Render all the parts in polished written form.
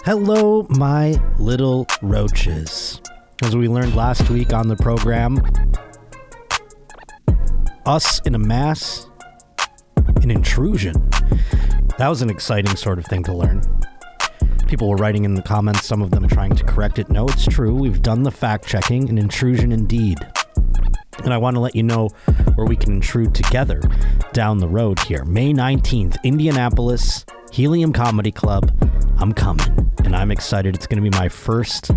Hello, my little roaches. As we learned last week on the program, us in a mass, an intrusion. That was an exciting sort of thing to learn. People were writing in the comments, some of them trying to correct it. No, it's true. We've done the fact-checking, an intrusion indeed. And I want to let you know where we can intrude together down the road here. May 19th, Indianapolis, Helium Comedy Club. I'm coming, and I'm excited. It's going to be my first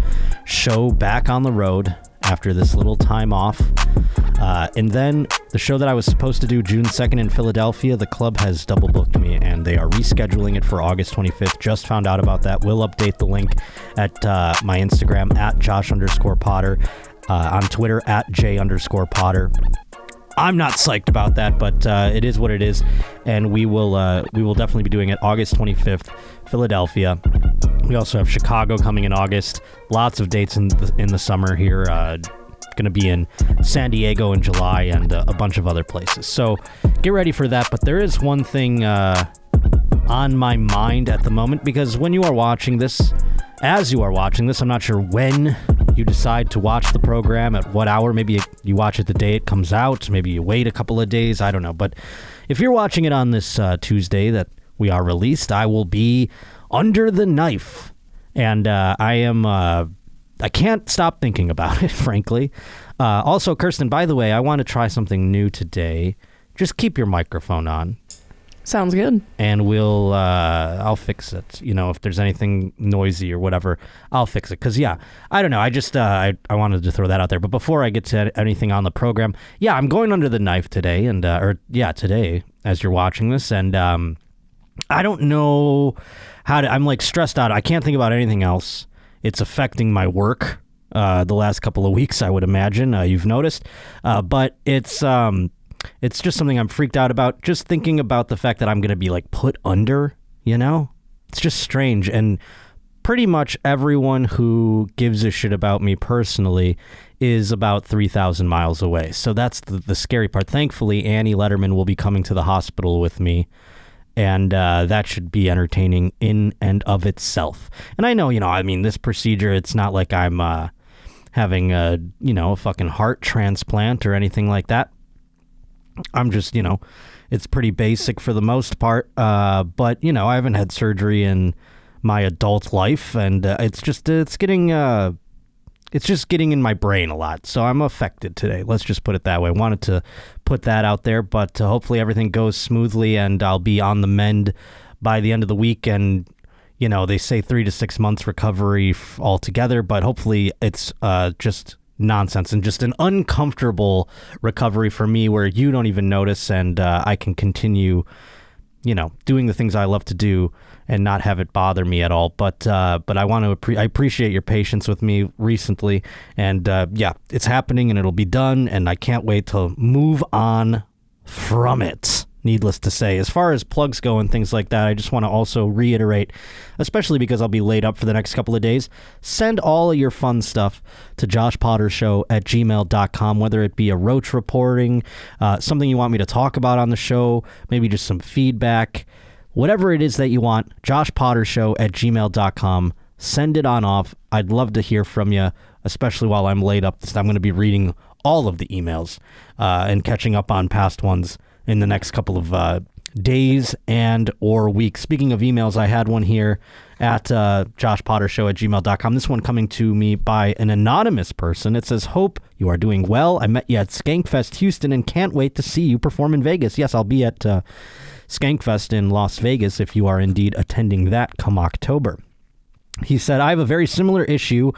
show back on the road after this little time off. And then the show that I was supposed to do June 2nd in Philadelphia, the club has double booked me, and they are rescheduling it for August 25th. Just found out about that. We'll update the link at my Instagram, at Josh_Potter, on Twitter, at J_Potter. I'm not psyched about that, but it is what it is, and we will definitely be doing it August 25th, Philadelphia. We also have Chicago coming in August. Lots of dates in the summer here. Going to be in San Diego in July and a bunch of other places. So get ready for that. But there is one thing on my mind at the moment, because when you are watching this, as you are watching this, I'm not sure when you decide to watch the program, at what hour. Maybe you watch it the day it comes out. Maybe you wait a couple of days. I don't know. But if you're watching it on this Tuesday that we are released, I will be under the knife. And I can't stop thinking about it, frankly. Also, Kirsten, by the way, I want to try something new today. Just keep your microphone on. Sounds good. And I'll fix it. You know, if there's anything noisy or whatever, I'll fix it. Because, yeah, I don't know. I just, I wanted to throw that out there. But before I get to anything on the program, yeah, I'm going under the knife today. And, today, as you're watching this. And I don't know I'm like stressed out. I can't think about anything else. It's affecting my work the last couple of weeks, I would imagine. You've noticed. But it's just something I'm freaked out about. Just thinking about the fact that I'm going to be like put under, you know? It's just strange. And pretty much everyone who gives a shit about me personally is about 3,000 miles away. So that's the scary part. Thankfully, Annie Letterman will be coming to the hospital with me. And that should be entertaining in and of itself. And I know, this procedure, it's not like I'm having a fucking heart transplant or anything like that. I'm just, it's pretty basic for the most part. But, I haven't had surgery in my adult life. And it's just getting in my brain a lot. So I'm affected today. Let's just put it that way. Wanted to put that out there, but hopefully everything goes smoothly and I'll be on the mend by the end of the week. And, they say 3 to 6 months recovery altogether, but hopefully it's just nonsense and just an uncomfortable recovery for me where you don't even notice and I can continue, doing the things I love to do and not have it bother me at all. But I I appreciate your patience with me recently. And it's happening and it'll be done. And I can't wait to move on from it. Needless to say, as far as plugs go and things like that, I just want to also reiterate, especially because I'll be laid up for the next couple of days, send all of your fun stuff to joshpottershow@gmail.com, whether it be a roach reporting, something you want me to talk about on the show, maybe just some feedback, whatever it is that you want, joshpottershow@gmail.com. Send it on off. I'd love to hear from you, especially while I'm laid up. I'm going to be reading all of the emails and catching up on past ones in the next couple of days and or weeks. Speaking of emails, I had one here at joshpottershow@gmail.com. This one coming to me by an anonymous person. It says, "Hope you are doing well. I met you at Skankfest Houston and can't wait to see you perform in Vegas." Yes, I'll be at Skankfest in Las Vegas if you are indeed attending that come October. He said, "I have a very similar issue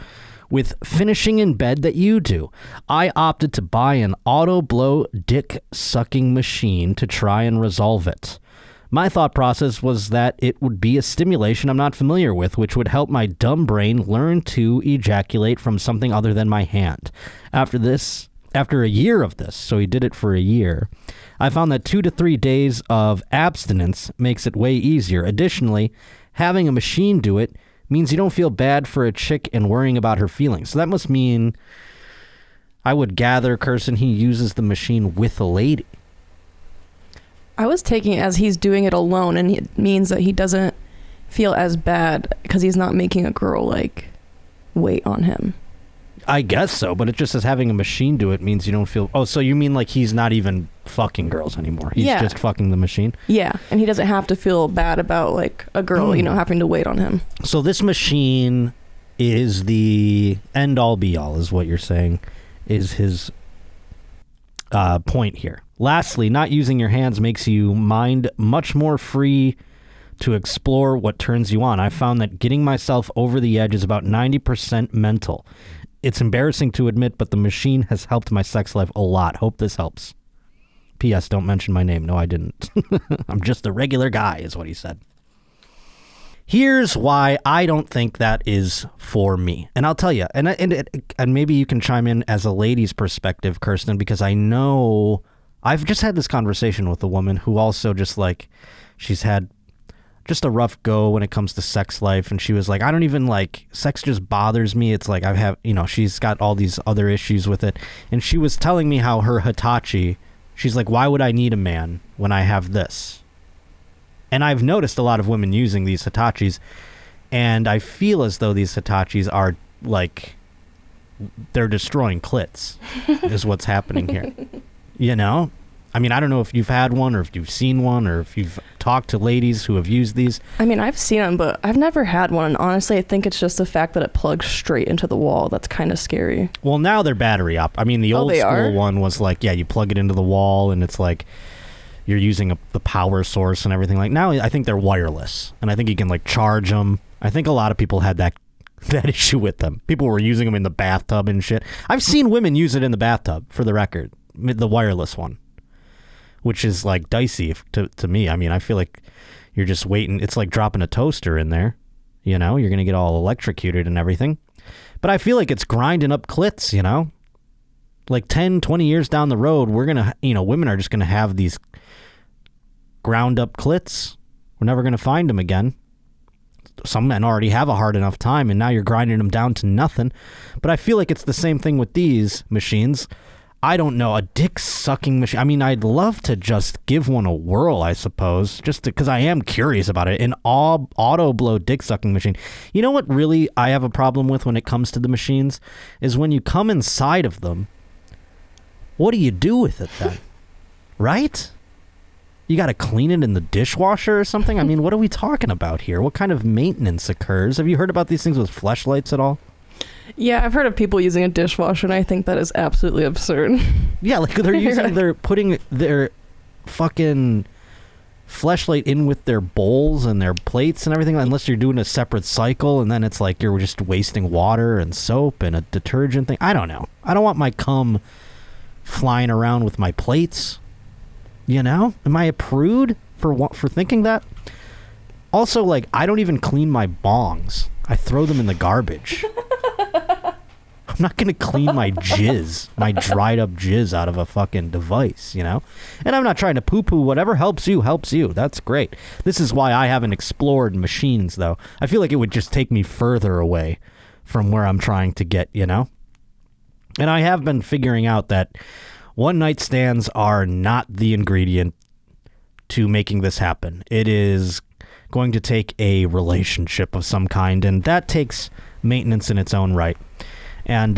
with finishing in bed that you do. I opted to buy an auto blow dick sucking machine to try and resolve it. My thought process was that it would be a stimulation I'm not familiar with, which would help my dumb brain learn to ejaculate from something other than my hand. After a year of this," so he did it for a year, "I found that 2 to 3 days of abstinence makes it way easier. Additionally, having a machine do it means you don't feel bad for a chick and worrying about her feelings. So that must mean, I would gather, Kirsten, he uses the machine with a lady. I was taking it as he's doing it alone, and it means that he doesn't feel as bad because he's not making a girl like wait on him. I guess so, but it just says having a machine do it means you don't feel... Oh, so you mean like he's not even fucking girls anymore. He's just fucking the machine? Yeah, and he doesn't have to feel bad about like a girl, having to wait on him. So this machine is the end-all be-all, is what you're saying, is his point here. Lastly, not using your hands makes you mind much more free to explore what turns you on. I found that getting myself over the edge is about 90% mental. It's embarrassing to admit, but the machine has helped my sex life a lot. Hope this helps. P.S. Don't mention my name. No, I didn't. I'm just a regular guy, is what he said. Here's why I don't think that is for me. And I'll tell you, and maybe you can chime in as a lady's perspective, Kirsten, because I know I've just had this conversation with a woman who also just like, she's had just a rough go when it comes to sex life. And she was like, I don't even like, sex just bothers me. It's like she's got all these other issues with it. And she was telling me how her Hitachi, she's like, why would I need a man when I have this? And I've noticed a lot of women using these Hitachis, and I feel as though these Hitachis are like, they're destroying clits is what's happening here. I mean, I don't know if you've had one or if you've seen one or if you've talked to ladies who have used these. I mean, I've seen them, but I've never had one. And honestly, I think it's just the fact that it plugs straight into the wall. That's kind of scary. Well, now they're battery up. I mean, the old school one was like, yeah, you plug it into the wall and it's like you're using the power source and everything. Like now, I think they're wireless and I think you can like charge them. I think a lot of people had that issue with them. People were using them in the bathtub and shit. I've seen women use it in the bathtub, for the record, the wireless one, which is like dicey to me. I mean, I feel like you're just waiting. It's like dropping a toaster in there. You're going to get all electrocuted and everything. But I feel like it's grinding up clits, Like 10, 20 years down the road, we're going to, women are just going to have these ground up clits. We're never going to find them again. Some men already have a hard enough time, and now you're grinding them down to nothing. But I feel like it's the same thing with these machines. I don't know, a dick sucking machine. I mean, I'd love to just give one a whirl, I suppose, just because I am curious about it. An auto blow dick sucking machine. You know what really I have a problem with when it comes to the machines is when you come inside of them, what do you do with it then? Right? You got to clean it in the dishwasher or something? I mean, what are we talking about here? What kind of maintenance occurs? Have you heard about these things with fleshlights at all? Yeah, I've heard of people using a dishwasher, and I think that is absolutely absurd. Yeah, like they're putting their fucking fleshlight in with their bowls and their plates and everything, unless you're doing a separate cycle, and then it's like you're just wasting water and soap and a detergent thing. I don't know. I don't want my cum flying around with my plates. Am I a prude for thinking that? Also, like, I don't even clean my bongs. I throw them in the garbage. I'm not going to clean my jizz, my dried up jizz out of a fucking device, And I'm not trying to poo-poo. Whatever helps you, helps you. That's great. This is why I haven't explored machines, though. I feel like it would just take me further away from where I'm trying to get, And I have been figuring out that one-night stands are not the ingredient to making this happen. It is going to take a relationship of some kind, and that takes maintenance in its own right. And,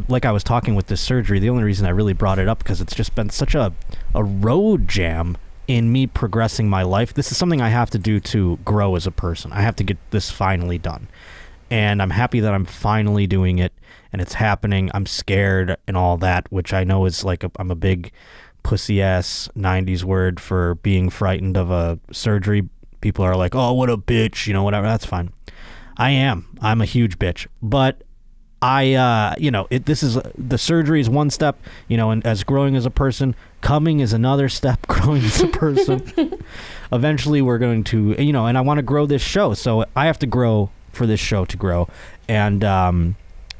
like I was talking with this surgery, the only reason I really brought it up because it's just been such a road jam in me progressing my life. This is something I have to do to grow as a person. I have to get this finally done. And I'm happy that I'm finally doing it, and it's happening. I'm scared and all that, which I know is like I'm a big pussy-ass 90s word for being frightened of a surgery. People are like, oh, what a bitch, whatever. That's fine. I am. I'm a huge bitch. But this is the surgery is one step, and as growing as a person, coming is another step, growing as a person. Eventually we're going to, and I want to grow this show. So I have to grow for this show to grow. And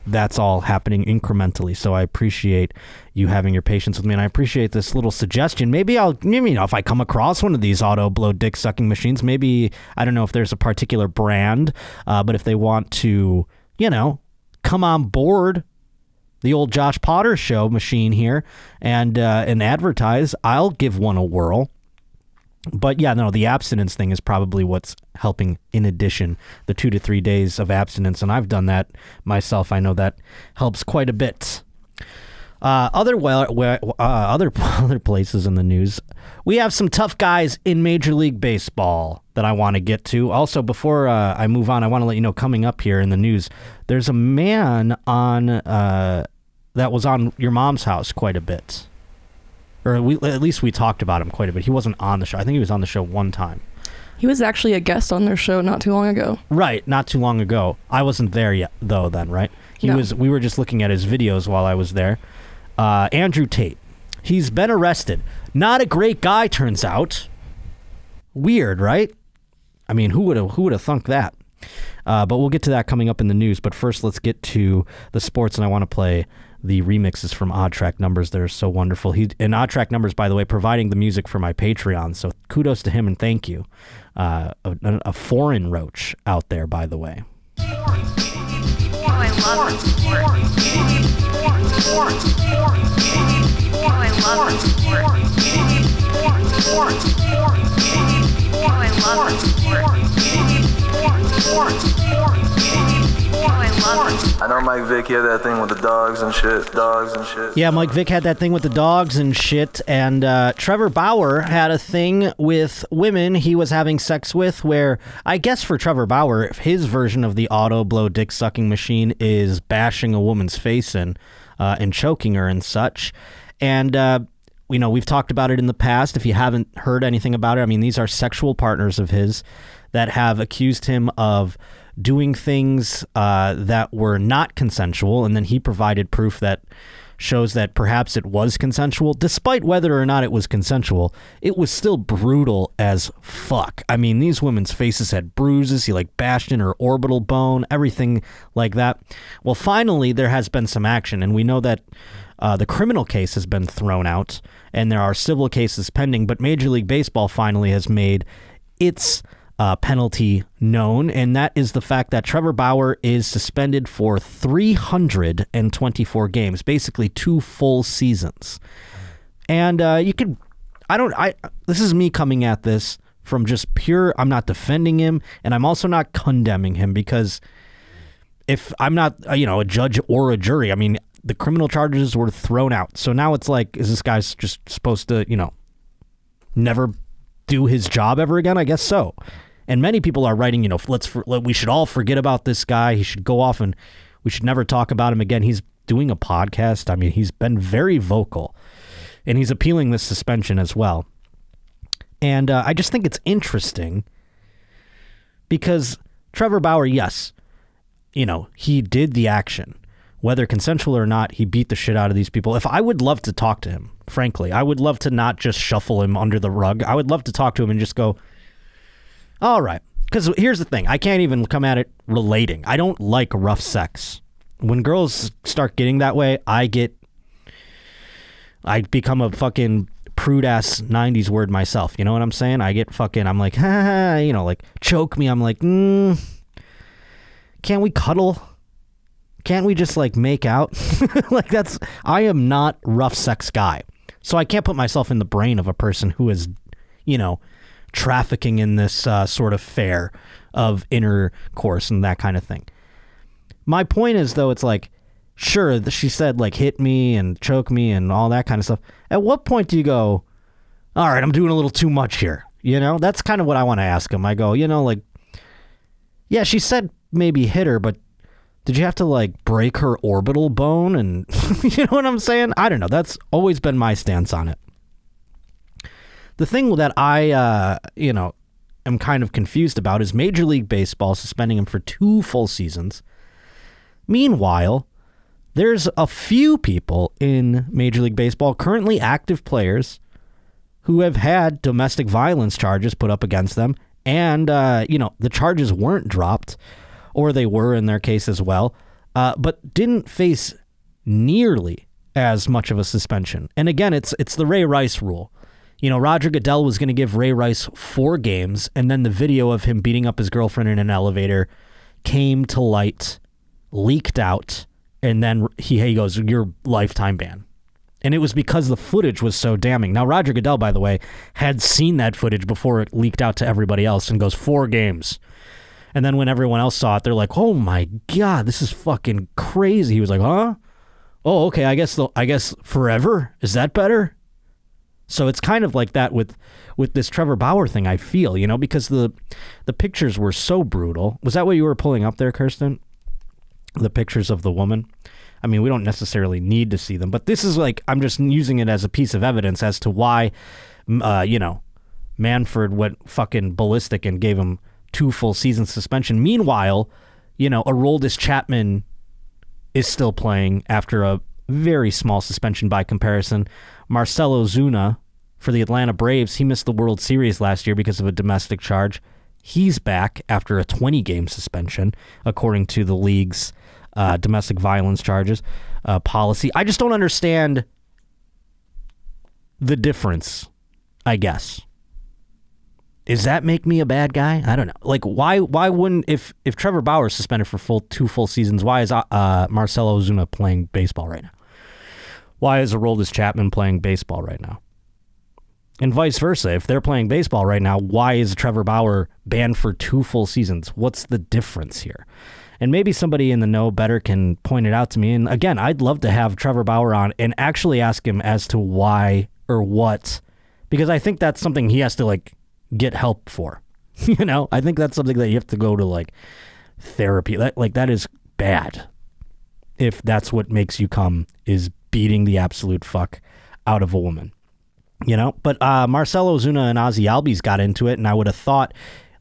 that's all happening incrementally. So I appreciate you having your patience with me, and I appreciate this little suggestion. Maybe if I come across one of these auto blow dick sucking machines, maybe, I don't know if there's a particular brand, but if they want to, come on board the old Josh Potter show machine here and advertise, I'll give one a whirl. But yeah, no, the abstinence thing is probably what's helping in addition, the 2 to 3 days of abstinence. And I've done that myself. I know that helps quite a bit. Other places in the news, we have some tough guys in Major League Baseball that I want to get to. Also, before I move on, I want to let you know, coming up here in the news, there's a man on that was on Your Mom's House quite a bit. Or at least we talked about him quite a bit. He wasn't on the show. I think he was on the show one time. He was actually a guest on their show not too long ago. Right, not too long ago. I wasn't there yet, though, then, right? No. We were just looking at his videos while I was there. Andrew Tate. He's been arrested. Not a great guy, turns out. Weird, right? I mean, who would have thunk that? But we'll get to that coming up in the news. But first, let's get to the sports, and I want to play the remixes from Odd Track Numbers. They're so wonderful. And Odd Track Numbers, by the way, providing the music for my Patreon. So kudos to him and thank you. A foreign roach out there, by the way. I love sport. I know Mike Vick had that thing with the dogs and shit. Yeah, Mike Vick had that thing with the dogs and shit. And Trevor Bauer had a thing with women he was having sex with, where I guess for Trevor Bauer, his version of the auto blow dick sucking machine is bashing a woman's face in and choking her and such. And we've talked about it in the past. If you haven't heard anything about it, I mean, these are sexual partners of his that have accused him of doing things that were not consensual, and then he provided proof that shows that perhaps it was consensual. Despite whether or not it was consensual, it was still brutal as fuck. I mean, these women's faces had bruises. He bashed in her orbital bone, everything like that. Well, finally, there has been some action, and we know that the criminal case has been thrown out, and there are civil cases pending, but Major League Baseball finally has made its penalty known, and that is the fact that Trevor Bauer is suspended for 324 games, basically 2 full seasons. And this is me coming at this from just pure, I'm not defending him, and I'm also not condemning him, because if I'm not, a judge or a jury, I mean, the criminal charges were thrown out. So now it's like, is this guy's just supposed to, never do his job ever again? I guess so. And many people are writing, we should all forget about this guy. He should go off and we should never talk about him again. He's doing a podcast. I mean, he's been very vocal, and he's appealing this suspension as well. And I just think it's interesting because Trevor Bauer, yes, he did the action. Whether consensual or not, he beat the shit out of these people. I would love to talk to him, frankly. I would love to not just shuffle him under the rug. I would love to talk to him and just go, all right. Because here's the thing. I can't even come at it relating. I don't like rough sex. When girls start getting that way, I become a fucking prude-ass 90s word myself. You know what I'm saying? I'm like, choke me. I'm like, can't we cuddle? Can't we just make out? I am not rough sex guy. So I can't put myself in the brain of a person who is, trafficking in this sort of fare of intercourse and that kind of thing. My point is, though, it's sure, she said hit me and choke me and all that kind of stuff. At what point do you go, all right, I'm doing a little too much here? That's kind of what I want to ask him. I go, yeah, she said maybe hit her, but did you have to break her orbital bone? And you know what I'm saying? I don't know. That's always been my stance on it. The thing that I, am kind of confused about is Major League Baseball suspending him for 2 full seasons. Meanwhile, there's a few people in Major League Baseball, currently active players, who have had domestic violence charges put up against them. And, the charges weren't dropped, or they were in their case as well. but didn't face nearly as much of a suspension. And again, it's the Ray Rice rule. Roger Goodell was going to give Ray Rice 4 games, and then the video of him beating up his girlfriend in an elevator came to light, leaked out, and then he goes, "Your lifetime ban." And it was because the footage was so damning. Now, Roger Goodell, by the way, had seen that footage before it leaked out to everybody else and goes, 4 games. And then when everyone else saw it, they're like, "Oh my God, this is fucking crazy." He was like, "Huh? Oh, okay, I guess forever? Is that better?" So it's kind of like that with this Trevor Bauer thing, I feel, because the pictures were so brutal. Was that what you were pulling up there, Kirsten? The pictures of the woman? I mean, we don't necessarily need to see them, but this is like, I'm just using it as a piece of evidence as to why, Manfred went fucking ballistic and gave him 2 full season suspension. Meanwhile, Aroldis Chapman is still playing after a very small suspension by comparison. Marcell Ozuna for the Atlanta Braves, he missed the World Series last year because of a domestic charge. He's back after a 20-game suspension, according to the league's domestic violence charges policy. I just don't understand the difference, I guess. Does that make me a bad guy? I don't know. Like, why wouldn't, if Trevor Bauer is suspended for 2 full seasons, why is Marcell Ozuna playing baseball right now? Why is Aroldis Chapman playing baseball right now? And vice versa. If they're playing baseball right now, why is Trevor Bauer banned for 2 full seasons? What's the difference here? And maybe somebody in the know better can point it out to me. And again, I'd love to have Trevor Bauer on and actually ask him as to why or what, because I think that's something he has to get help for. I think that's something that you have to go to therapy. That is bad. If that's what makes you come, is beating the absolute fuck out of a woman. But Marcell Ozuna and Ozzie Albies got into it, and I would have thought,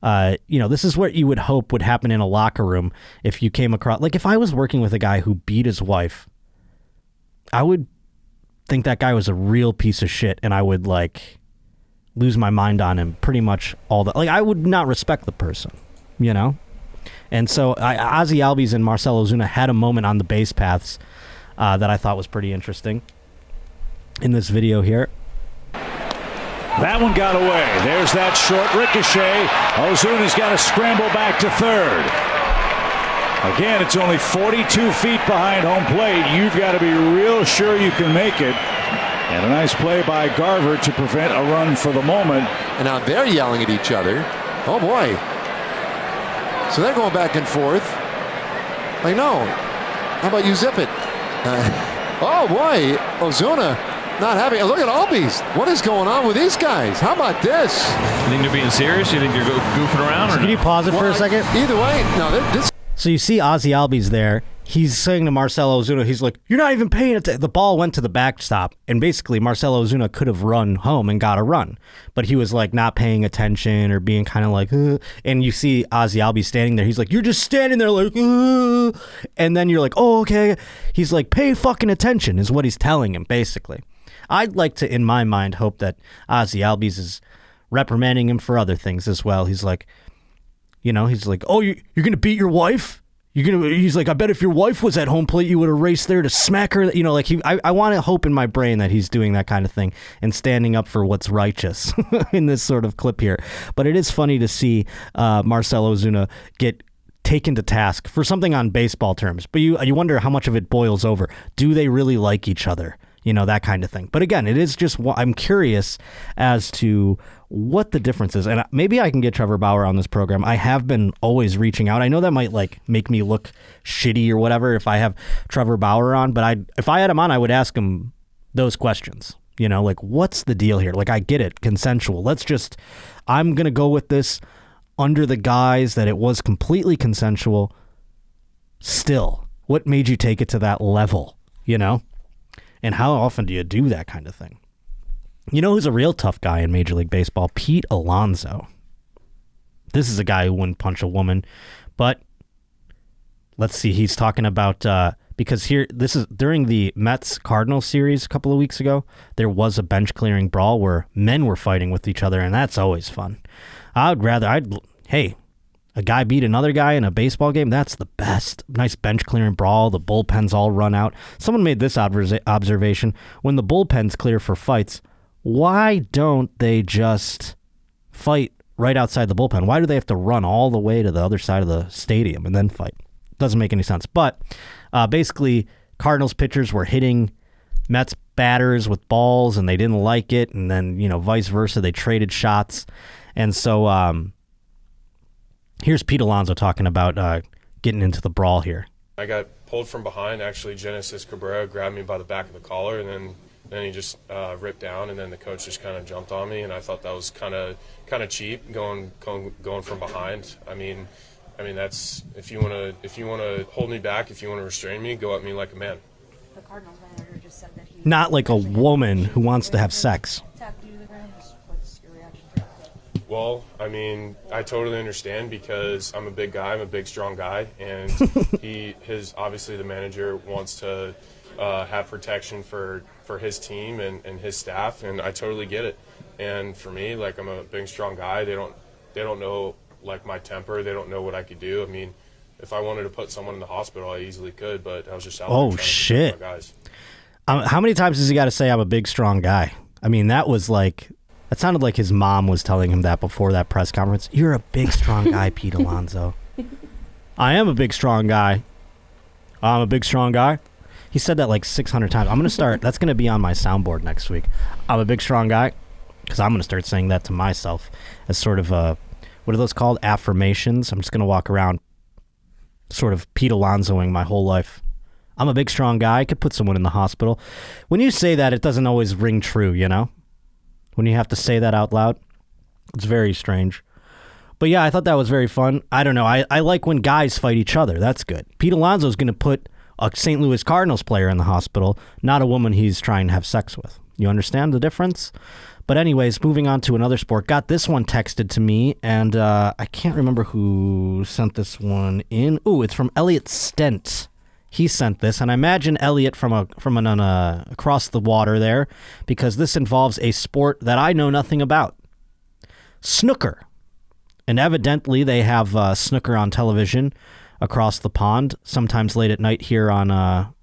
this is what you would hope would happen in a locker room if you came across, if I was working with a guy who beat his wife, I would think that guy was a real piece of shit, and I would lose my mind on him pretty much all the, I would not respect the person, And so Ozzie Albies and Marcell Ozuna had a moment on the base paths that I thought was pretty interesting in this video here. That one got away. There's that short ricochet. Ozuna's got to scramble back to third. Again, it's only 42 feet behind home plate. You've got to be real sure you can make it. And a nice play by Garver to prevent a run for the moment. And now they're yelling at each other. Oh, boy. So they're going back and forth. No. How about you zip it? Oh, boy. Ozuna not having... Look at Albies. What is going on with these guys? How about this? You think they're being serious? You think they're goofing around? So can you pause it for a second? Either way. No, this... So you see Ozzie Albies there. He's saying to Marcell Ozuna, he's like, "You're not even paying attention." The ball went to the backstop, and basically Marcell Ozuna could have run home and got a run, but he was not paying attention or being kind of and you see Ozzie Albies standing there. He's like, "You're just standing there and then you're like, "Oh, okay." He's like, "Pay fucking attention," is what he's telling him, basically. I'd like to, in my mind, hope that Ozzie Albies is reprimanding him for other things as well. He's like, "Oh, you're going to beat your wife? He's like, I bet if your wife was at home plate, you would have raced there to smack her." I want to hope in my brain that he's doing that kind of thing and standing up for what's righteous in this sort of clip here. But it is funny to see Marcell Ozuna get taken to task for something on baseball terms. But you wonder how much of it boils over. Do they really like each other? That kind of thing. But again, it is just, I'm curious as to what the difference is. And maybe I can get Trevor Bauer on this program. I have been always reaching out. I know that might make me look shitty or whatever if I have Trevor Bauer on, but if I had him on, I would ask him those questions. What's the deal here? I get it, consensual. I'm going to go with this under the guise that it was completely consensual. Still, what made you take it to that level, And how often do you do that kind of thing? Who's a real tough guy in Major League Baseball? Pete Alonso. This is a guy who wouldn't punch a woman, but let's see. He's talking about, because this is during the Mets-Cardinals series a couple of weeks ago, there was a bench-clearing brawl where men were fighting with each other, and that's always fun. Hey, A guy beat another guy in a baseball game. That's the best. Nice bench clearing brawl. The bullpens all run out. Someone made this observation. When the bullpens clear for fights, why don't they just fight right outside the bullpen? Why do they have to run all the way to the other side of the stadium and then fight? Doesn't make any sense. But basically, Cardinals pitchers were hitting Mets batters with balls, and they didn't like it. And then, vice versa. They traded shots. And so here's Pete Alonso talking about getting into the brawl here. I got pulled from behind. Actually, Genesis Cabrera grabbed me by the back of the collar, and then he just ripped down, and then the coach just kind of jumped on me, and I thought that was kind of cheap going from behind. I mean that's if you want to hold me back, if you want to restrain me, go at me like a man. The Cardinals manager just said that he not like a woman who wants to have sex. What's your reaction to that? Well, I totally understand because I'm a big guy. I'm a big, strong guy, and obviously the manager wants to have protection for his team and his staff, and I totally get it. And for me, like, I'm a big, strong guy. They don't know like my temper. They don't know what I could do. If I wanted to put someone in the hospital, I easily could, but I was just out there trying to protect my guys. How many times has he got to say I'm a big, strong guy? That sounded like his mom was telling him that before that press conference. You're a big, strong guy, Pete Alonso. I am a big, strong guy. I'm a big, strong guy. He said that like 600 times. I'm going to start. That's going to be on my soundboard next week. I'm a big, strong guy. Because I'm going to start saying that to myself as sort of what are those called? Affirmations. I'm just going to walk around sort of Pete Alonsoing my whole life. I'm a big, strong guy. I could put someone in the hospital. When you say that, it doesn't always ring true, When you have to say that out loud, it's very strange. But yeah, I thought that was very fun. I don't know. I like when guys fight each other. That's good. Pete Alonso's going to put a St. Louis Cardinals player in the hospital, not a woman he's trying to have sex with. You understand the difference? But anyways, moving on to another sport. Got this one texted to me, and I can't remember who sent this one in. Ooh, it's from Elliot Stent. He sent this, and I imagine Elliot from across the water there, because this involves a sport that I know nothing about. Snooker. And evidently they have snooker on television across the pond, sometimes late at night here on our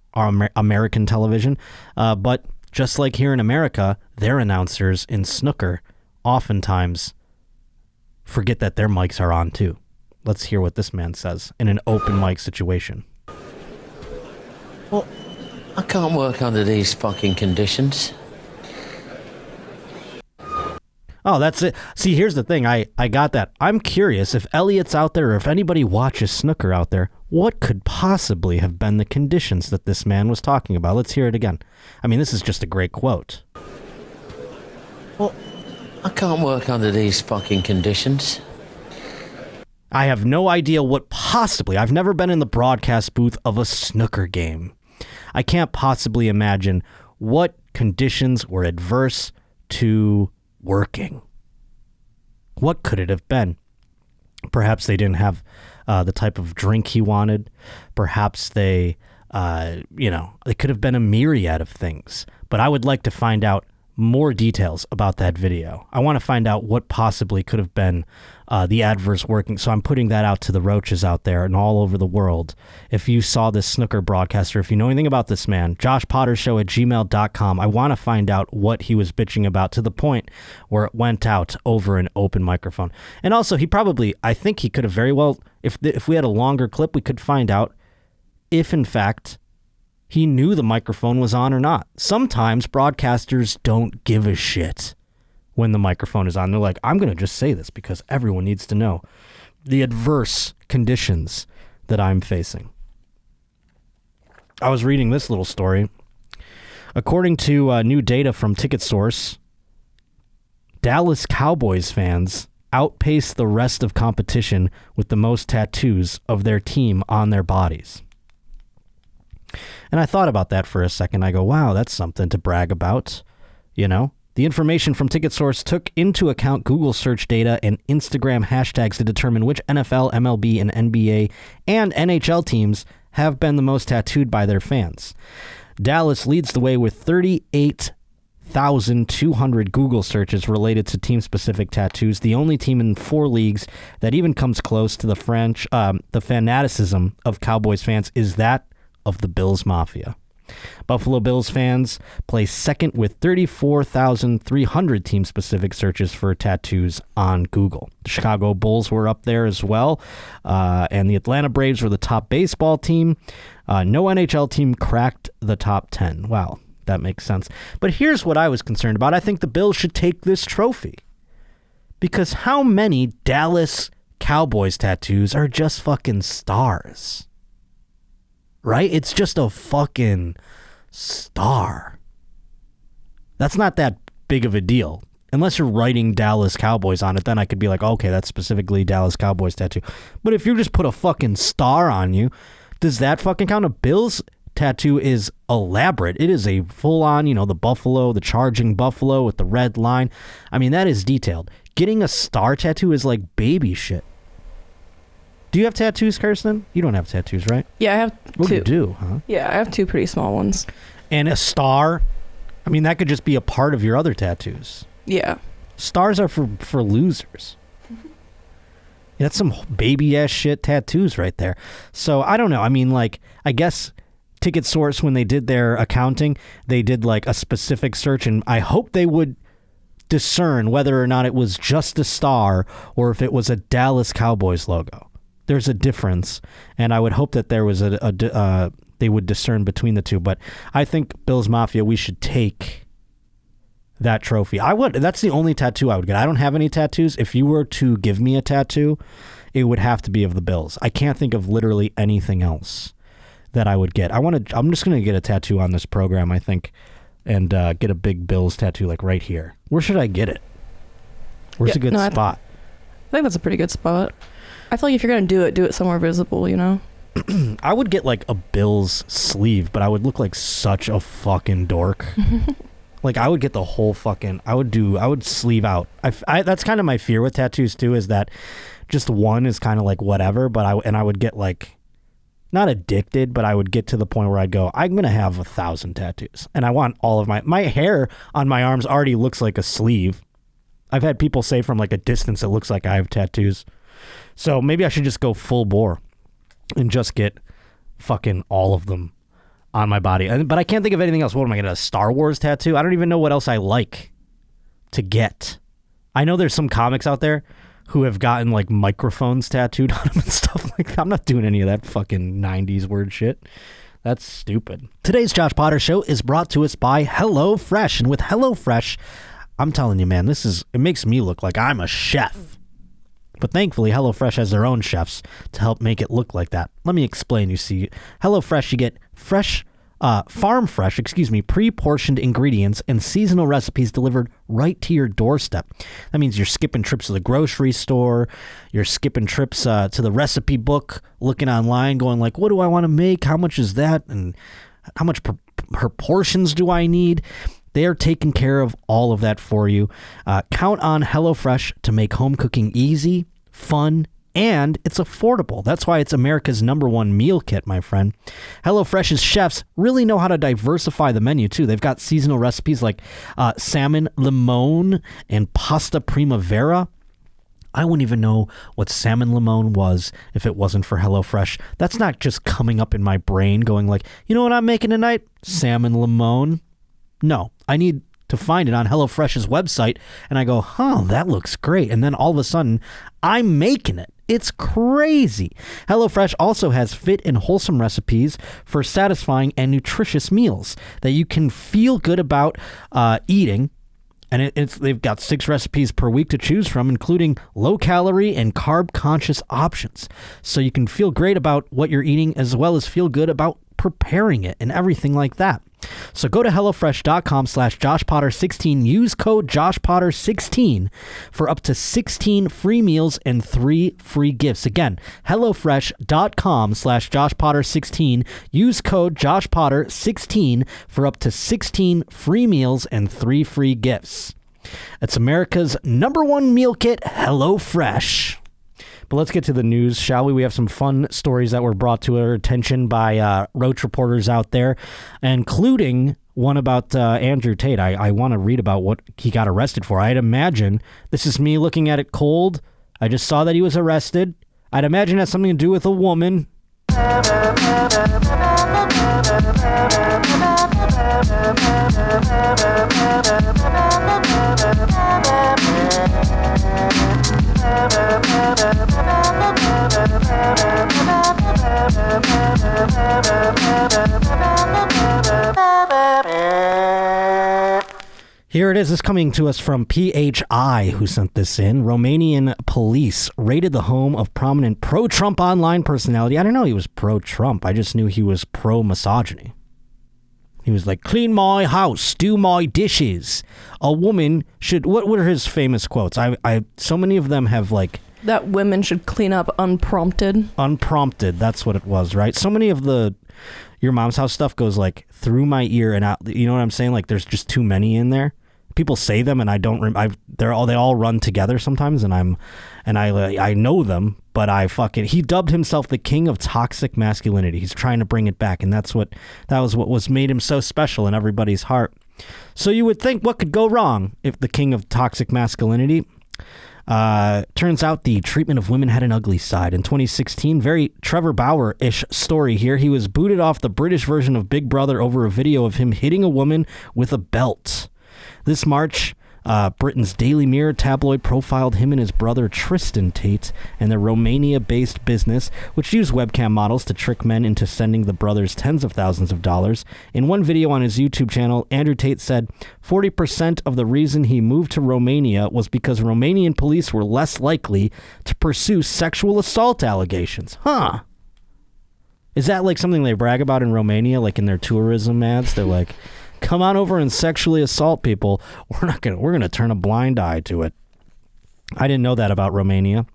American television. But just like here in America, their announcers in snooker oftentimes forget that their mics are on too. Let's hear what this man says in an open mic situation. Well, I can't work under these fucking conditions. Oh, that's it. See, here's the thing. I got that. I'm curious if Elliot's out there or if anybody watches snooker out there, what could possibly have been the conditions that this man was talking about? Let's hear it again. This is just a great quote. Well, I can't work under these fucking conditions. I have no idea what possibly... I've never been in the broadcast booth of a snooker game. I can't possibly imagine what conditions were adverse to working. What could it have been? Perhaps they didn't have the type of drink he wanted. Perhaps they, it could have been a myriad of things. But I would like to find out more details about that video. I want to find out what possibly could have been the adverse working. So I'm putting that out to the roaches out there and all over the world. If you saw this snooker broadcaster, if you know anything about this man, joshpottershow@gmail.com. I want to find out what he was bitching about to the point where it went out over an open microphone. And also, I think he could have very well, if we had a longer clip, we could find out if, in fact, he knew the microphone was on or not. Sometimes broadcasters don't give a shit when the microphone is on. They're like, I'm going to just say this because everyone needs to know the adverse conditions that I'm facing. I was reading this little story. According to new data from TicketSource, Dallas Cowboys fans outpace the rest of competition with the most tattoos of their team on their bodies. And I thought about that for a second. I go, wow, that's something to brag about. The information from TicketSource took into account Google search data and Instagram hashtags to determine which NFL, MLB, and NBA and NHL teams have been the most tattooed by their fans. Dallas leads the way with 38 34,200 Google searches related to team-specific tattoos. The only team in 4 leagues that even comes close to the fanaticism of Cowboys fans is that of the Bills Mafia. Buffalo Bills fans place second with 34,300 team-specific searches for tattoos on Google. The Chicago Bulls were up there as well, and the Atlanta Braves were the top baseball team. No NHL team cracked the top 10. Wow, that makes sense. But here's what I was concerned about. I think the Bills should take this trophy. Because how many Dallas Cowboys tattoos are just fucking stars? Right? It's just a fucking star. That's not that big of a deal. Unless you're writing Dallas Cowboys on it, then I could be like, okay, that's specifically Dallas Cowboys tattoo. But if you just put a fucking star on you, does that fucking count? A Bills tattoo is elaborate. It is a full-on, the buffalo, the charging buffalo with the red line. I mean, that is detailed. Getting a star tattoo is like baby shit. Do you have tattoos, Kirsten? You don't have tattoos, right? Yeah, I have 2. Oh, you do, huh? Yeah, I have 2 pretty small ones. And a star, I mean, that could just be a part of your other tattoos. Yeah. Stars are for losers. That's some baby-ass shit tattoos right there. So, I don't know. I mean, like, I guess Ticket Source, when they did their accounting, they did, like, a specific search, and I hope they would discern whether or not it was just a star or if it was a Dallas Cowboys logo. There's a difference, and I would hope that there was they would discern between the two. But I think Bills Mafia, we should take that trophy. I would. That's the only tattoo I would get. I don't have any tattoos. If you were to give me a tattoo, it would have to be of the Bills. I can't think of literally anything else that I would get. I'm just gonna get a tattoo on this program, I think, and get a big Bills tattoo like right here. Where should I get it? Where's a good spot? I think that's a pretty good spot. I feel like if you're going to do it somewhere visible, I would get like a Bills sleeve, but I would look like such a fucking dork. Like I would get the whole fucking, I would sleeve out. That's kind of my fear with tattoos too, is that just one is kind of like whatever, but I would get like, not addicted, but I would get to the point where I'd go, I'm going to have 1,000 tattoos. And I want all of my hair on my arms already looks like a sleeve. I've had people say from like a distance, it looks like I have tattoos. So maybe I should just go full bore and just get fucking all of them on my body. But I can't think of anything else. What am I going to, a Star Wars tattoo? I don't even know what else I like to get. I know there's some comics out there who have gotten like microphones tattooed on them and stuff like that. I'm not doing any of that fucking 90s word shit. That's stupid. Today's Josh Potter Show is brought to us by HelloFresh. And with HelloFresh, I'm telling you, man, it makes me look like I'm a chef. But thankfully, HelloFresh has their own chefs to help make it look like that. Let me explain. You see, HelloFresh, you get farm fresh, pre-portioned ingredients and seasonal recipes delivered right to your doorstep. That means you're skipping trips to the grocery store, you're skipping trips to the recipe book, looking online, going like, what do I want to make? How much is that? And how much per portions do I need? They are taking care of all of that for you. Count on HelloFresh to make home cooking easy, fun, and it's affordable. That's why it's America's #1 meal kit, my friend. HelloFresh's chefs really know how to diversify the menu, too. They've got seasonal recipes like salmon limone and pasta primavera. I wouldn't even know what salmon limone was if it wasn't for HelloFresh. That's not just coming up in my brain going like, you know what I'm making tonight? Salmon limone. No, I need to find it on HelloFresh's website, and I go, that looks great. And then all of a sudden, I'm making it. It's crazy. HelloFresh also has fit and wholesome recipes for satisfying and nutritious meals that you can feel good about eating. And they've got 6 recipes per week to choose from, including low-calorie and carb-conscious options. So you can feel great about what you're eating as well as feel good about preparing it and everything like that. So go to HelloFresh.com/JoshPotter16. Use code JoshPotter16 for up to 16 free meals and 3 free gifts. Again, HelloFresh.com/JoshPotter16. Use code JoshPotter16 for up to 16 free meals and 3 free gifts. It's America's #1 meal kit, HelloFresh. But let's get to the news, shall we? We have some fun stories that were brought to our attention by Roach reporters out there, including one about Andrew Tate. I want to read about what he got arrested for. I'd imagine, this is me looking at it cold. I just saw that he was arrested. I'd imagine it has something to do with a woman. Here it is. This coming to us from PHI, who sent this in. Romanian police raided the home of prominent pro-Trump online personality. I didn't know he was pro-Trump. I just knew he was pro-misogyny. He was like, clean my house, do my dishes. A woman should... What were his famous quotes? So many of them have like... That women should clean up unprompted. Unprompted, that's what it was, right? So many of the Your Mom's House stuff goes like through my ear and out. You know what I'm saying? Like there's just too many in there. People say them and I don't. They all run together sometimes, and I know them, but he dubbed himself the king of toxic masculinity. He's trying to bring it back, and that was what made him so special in everybody's heart. So you would think, what could go wrong if the king of toxic masculinity? Turns out the treatment of women had an ugly side. In 2016, very Trevor Bauer-ish story here. He was booted off the British version of Big Brother over a video of him hitting a woman with a belt. This March, Britain's Daily Mirror tabloid profiled him and his brother Tristan Tate and their Romania-based business, which used webcam models to trick men into sending the brothers tens of thousands of dollars. In one video on his YouTube channel, Andrew Tate said 40% of the reason he moved to Romania was because Romanian police were less likely to pursue sexual assault allegations. Huh. Is that like something they brag about in Romania, like in their tourism ads? They're like... Come on over and sexually assault people. We're gonna turn a blind eye to it. I didn't know that about Romania.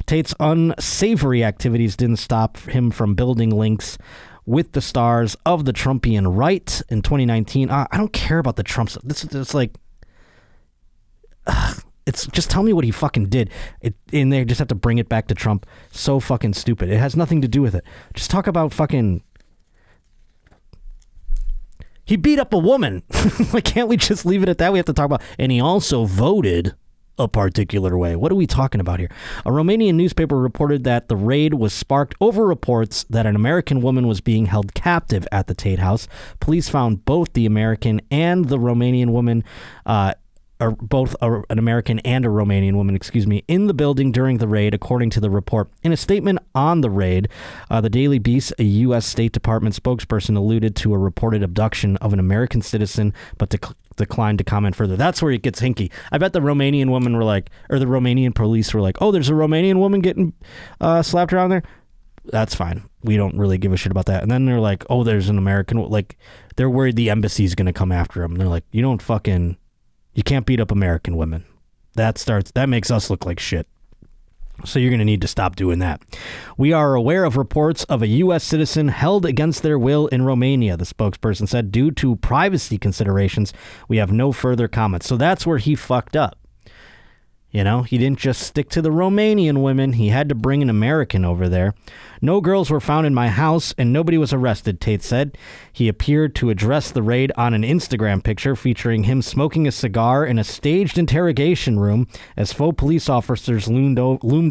Tate's unsavory activities didn't stop him from building links with the stars of the Trumpian right in 2019. I don't care about the Trumps. It's like, it's just tell me what he fucking did. And they just have to bring it back to Trump. So fucking stupid. It has nothing to do with it. Just talk about fucking. He beat up a woman. Like, can't we just leave it at that? We have to talk about... And he also voted a particular way. What are we talking about here? A Romanian newspaper reported that the raid was sparked over reports that an American woman was being held captive at the Tate house. Police found both the American and the Romanian woman... an American and a Romanian woman, in the building during the raid, according to the report. In a statement on the raid, the Daily Beast, a U.S. State Department spokesperson, alluded to a reported abduction of an American citizen, but declined to comment further. That's where it gets hinky. I bet the Romanian woman the Romanian police were like, oh, there's a Romanian woman getting slapped around there? That's fine. We don't really give a shit about that. And then they're like, oh, there's an American, like, they're worried the embassy's going to come after them. And they're like, you can't beat up American women. That makes us look like shit. So you're going to need to stop doing that. We are aware of reports of a U.S. citizen held against their will in Romania, the spokesperson said. Due to privacy considerations, we have no further comments. So that's where he fucked up. You know, he didn't just stick to the Romanian women. He had to bring an American over there. No girls were found in my house and nobody was arrested, Tate said. He appeared to address the raid on an Instagram picture featuring him smoking a cigar in a staged interrogation room as faux police officers loomed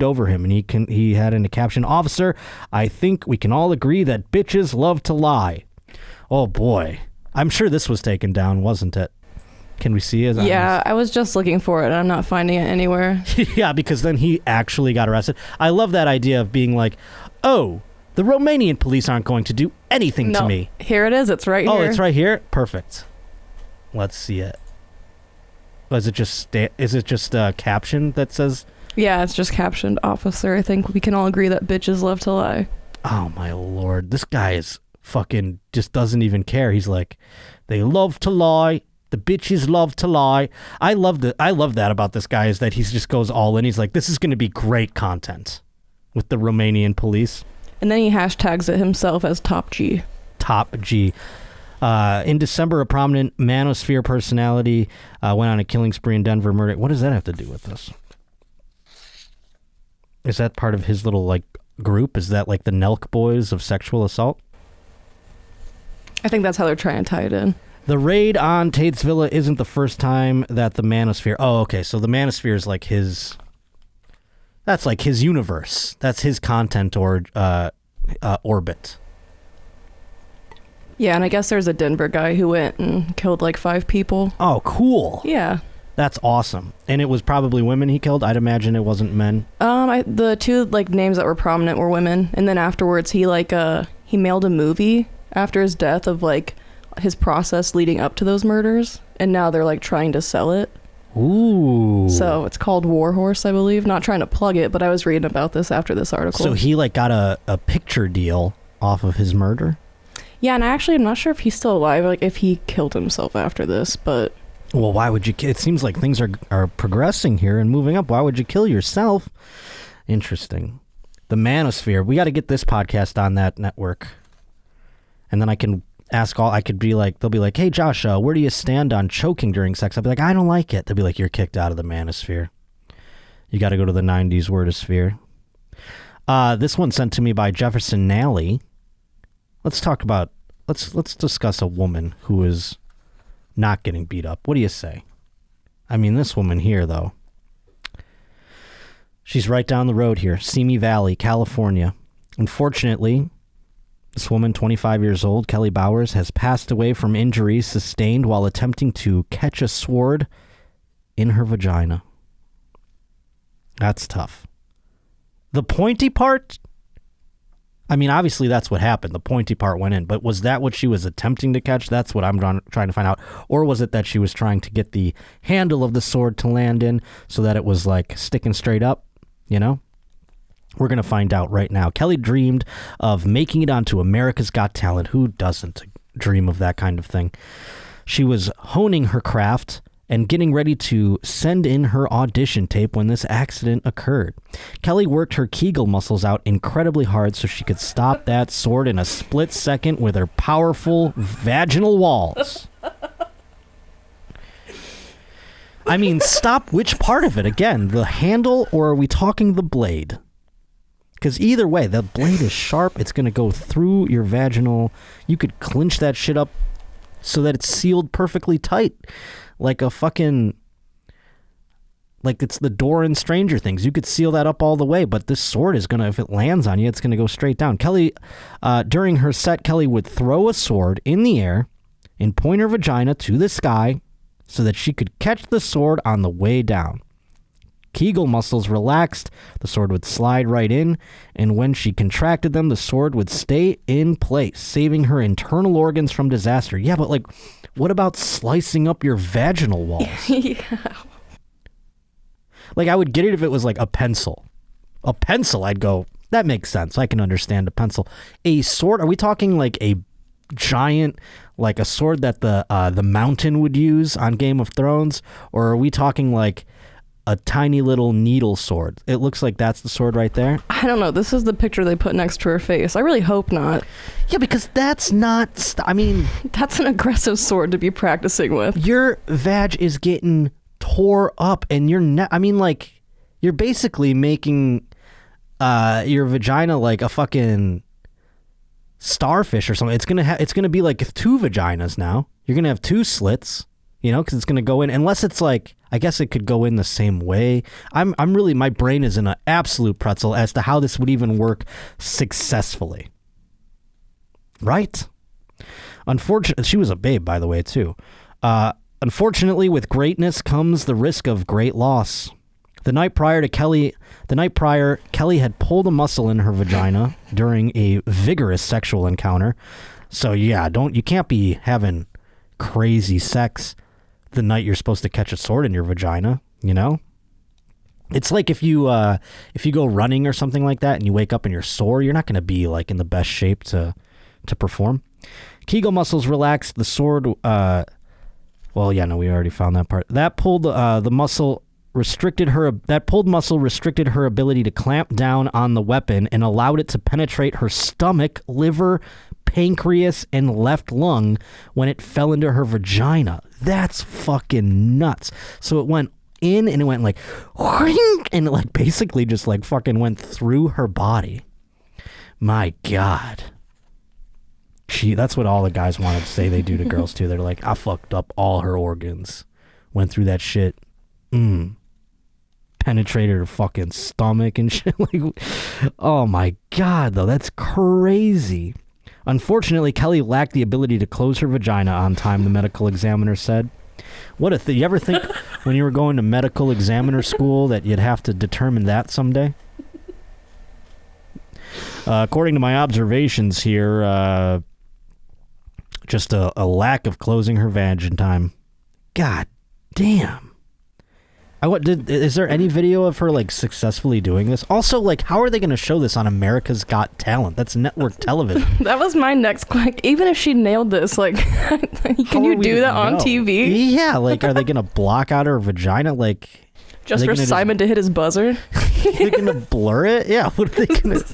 over him. And he had in a caption, "Officer, I think we can all agree that bitches love to lie." Oh boy. I'm sure this was taken down, wasn't it? Can we see it? Yeah, I was just looking for it and I'm not finding it anywhere. Yeah, because then he actually got arrested. I love that idea of being like, oh, the Romanian police aren't going to do anything to me. Here it is. It's right here. Oh, it's right here? Perfect. Let's see it. Is it just a caption that says? Yeah, it's just captioned, "Officer, I think we can all agree that bitches love to lie." Oh, my Lord. This guy is fucking just doesn't even care. He's like, they love to lie. The bitches love to lie. I love that about this guy is that he just goes all in. He's like, this is going to be great content with the Romanian police. And then he hashtags it himself as Top G. Top G. In December, a prominent Manosphere personality went on a killing spree in Denver, murder. What does that have to do with this? Is that part of his little like group? Is that like the Nelk boys of sexual assault? I think that's how they're trying to tie it in. The raid on Tate's villa isn't the first time that the Manosphere... Oh, okay, so the Manosphere is like his... That's like his universe. That's his content or orbit. Yeah, and I guess there's a Denver guy who went and killed like 5 people. Oh, cool. Yeah. That's awesome. And it was probably women he killed? I'd imagine it wasn't men. The 2 like names that were prominent were women, and then afterwards he mailed a movie after his death of like his process leading up to those murders, and now they're like trying to sell it. Ooh. So it's called War Horse, I believe. Not trying to plug it, but I was reading about this after this article. So he like got a picture deal off of his murder? Yeah, and actually I'm not sure if he's still alive, like if he killed himself after this, but... Well, why would you... It seems like things are progressing here and moving up. Why would you kill yourself? Interesting. The Manosphere. We got to get this podcast on that network. And then I can I could be like... They'll be like, hey, Josh, where do you stand on choking during sex? I'll be like, I don't like it. They'll be like, you're kicked out of the Manosphere. You got to go to the 90s Wordosphere. This one sent to me by Jefferson Nally. Let's talk about... Let's discuss a woman who is not getting beat up. What do you say? I mean, this woman here, though. She's right down the road here. Simi Valley, California. Unfortunately... This woman, 25 years old, Kelly Bauers, has passed away from injuries sustained while attempting to catch a sword in her vagina. That's tough. The pointy part? I mean, obviously that's what happened. The pointy part went in. But was that what she was attempting to catch? That's what I'm trying to find out. Or was it that she was trying to get the handle of the sword to land in so that it was like sticking straight up, you know? We're going to find out right now. Kelly dreamed of making it onto America's Got Talent. Who doesn't dream of that kind of thing? She was honing her craft and getting ready to send in her audition tape when this accident occurred. Kelly worked her Kegel muscles out incredibly hard so she could stop that sword in a split second with her powerful vaginal walls. I mean, stop which part of it? Again, the handle, or are we talking the blade? Because either way, the blade is sharp. It's going to go through your vaginal. You could clinch that shit up so that it's sealed perfectly tight. Like a fucking... Like it's the door in Stranger Things. You could seal that up all the way, but this sword is going to, if it lands on you, it's going to go straight down. Kelly, during her set, Kelly would throw a sword in the air and point her vagina to the sky so that she could catch the sword on the way down. Kegel muscles relaxed, the sword would slide right in, and when she contracted them, the sword would stay in place, saving her internal organs from disaster. Yeah, but like, what about slicing up your vaginal walls? Yeah. Like, I would get it if it was like a pencil. A pencil, I'd go, that makes sense. I can understand a pencil. A sword, are we talking like a giant, like a sword that the Mountain would use on Game of Thrones? Or are we talking like a tiny little needle sword? It looks like that's the sword right there. I don't know. This is the picture they put next to her face. I really hope not. Yeah, because that's not... I mean... That's an aggressive sword to be practicing with. Your vag is getting tore up and you're I mean, like, you're basically making your vagina like a fucking starfish or something. It's gonna be like 2 vaginas now. You're gonna have 2 slits, you know, because it's gonna go in. Unless it's like, I guess it could go in the same way. I'm really, my brain is in an absolute pretzel as to how this would even work successfully. Right? Unfortunately, she was a babe, by the way, too. Unfortunately, with greatness comes the risk of great loss. The night prior, Kelly had pulled a muscle in her vagina during a vigorous sexual encounter. So yeah, you can't be having crazy sex the night you're supposed to catch a sword in your vagina, you know? It's like if you go running or something like that and you wake up and you're sore, you're not going to be like in the best shape to perform. Kegel muscles relaxed. The sword, we already found that part. That pulled muscle restricted her ability to clamp down on the weapon and allowed it to penetrate her stomach, liver, pancreas, and left lung when it fell into her vagina. That's fucking nuts. So it went in and it went like, and it like basically just like fucking went through her body. My God. That's what all the guys wanted to say they do to girls too. They're like, I fucked up all her organs. Went through that shit. Penetrated her fucking stomach and shit. Like, oh my God, though. That's crazy. Unfortunately, Kelly lacked the ability to close her vagina on time, the medical examiner said. What you ever think when you were going to medical examiner school that you'd have to determine that someday? According to my observations here, just a lack of closing her vag in time. God damn. Is there any video of her like successfully doing this? Also, like, how are they going to show this on America's Got Talent? That's network television. That was my next question. Even if she nailed this, like, can you do that on TV? Yeah, like, are they going to block out her vagina? Like, just for Simon to hit his buzzer? They're going to blur it? Yeah, what are they going to...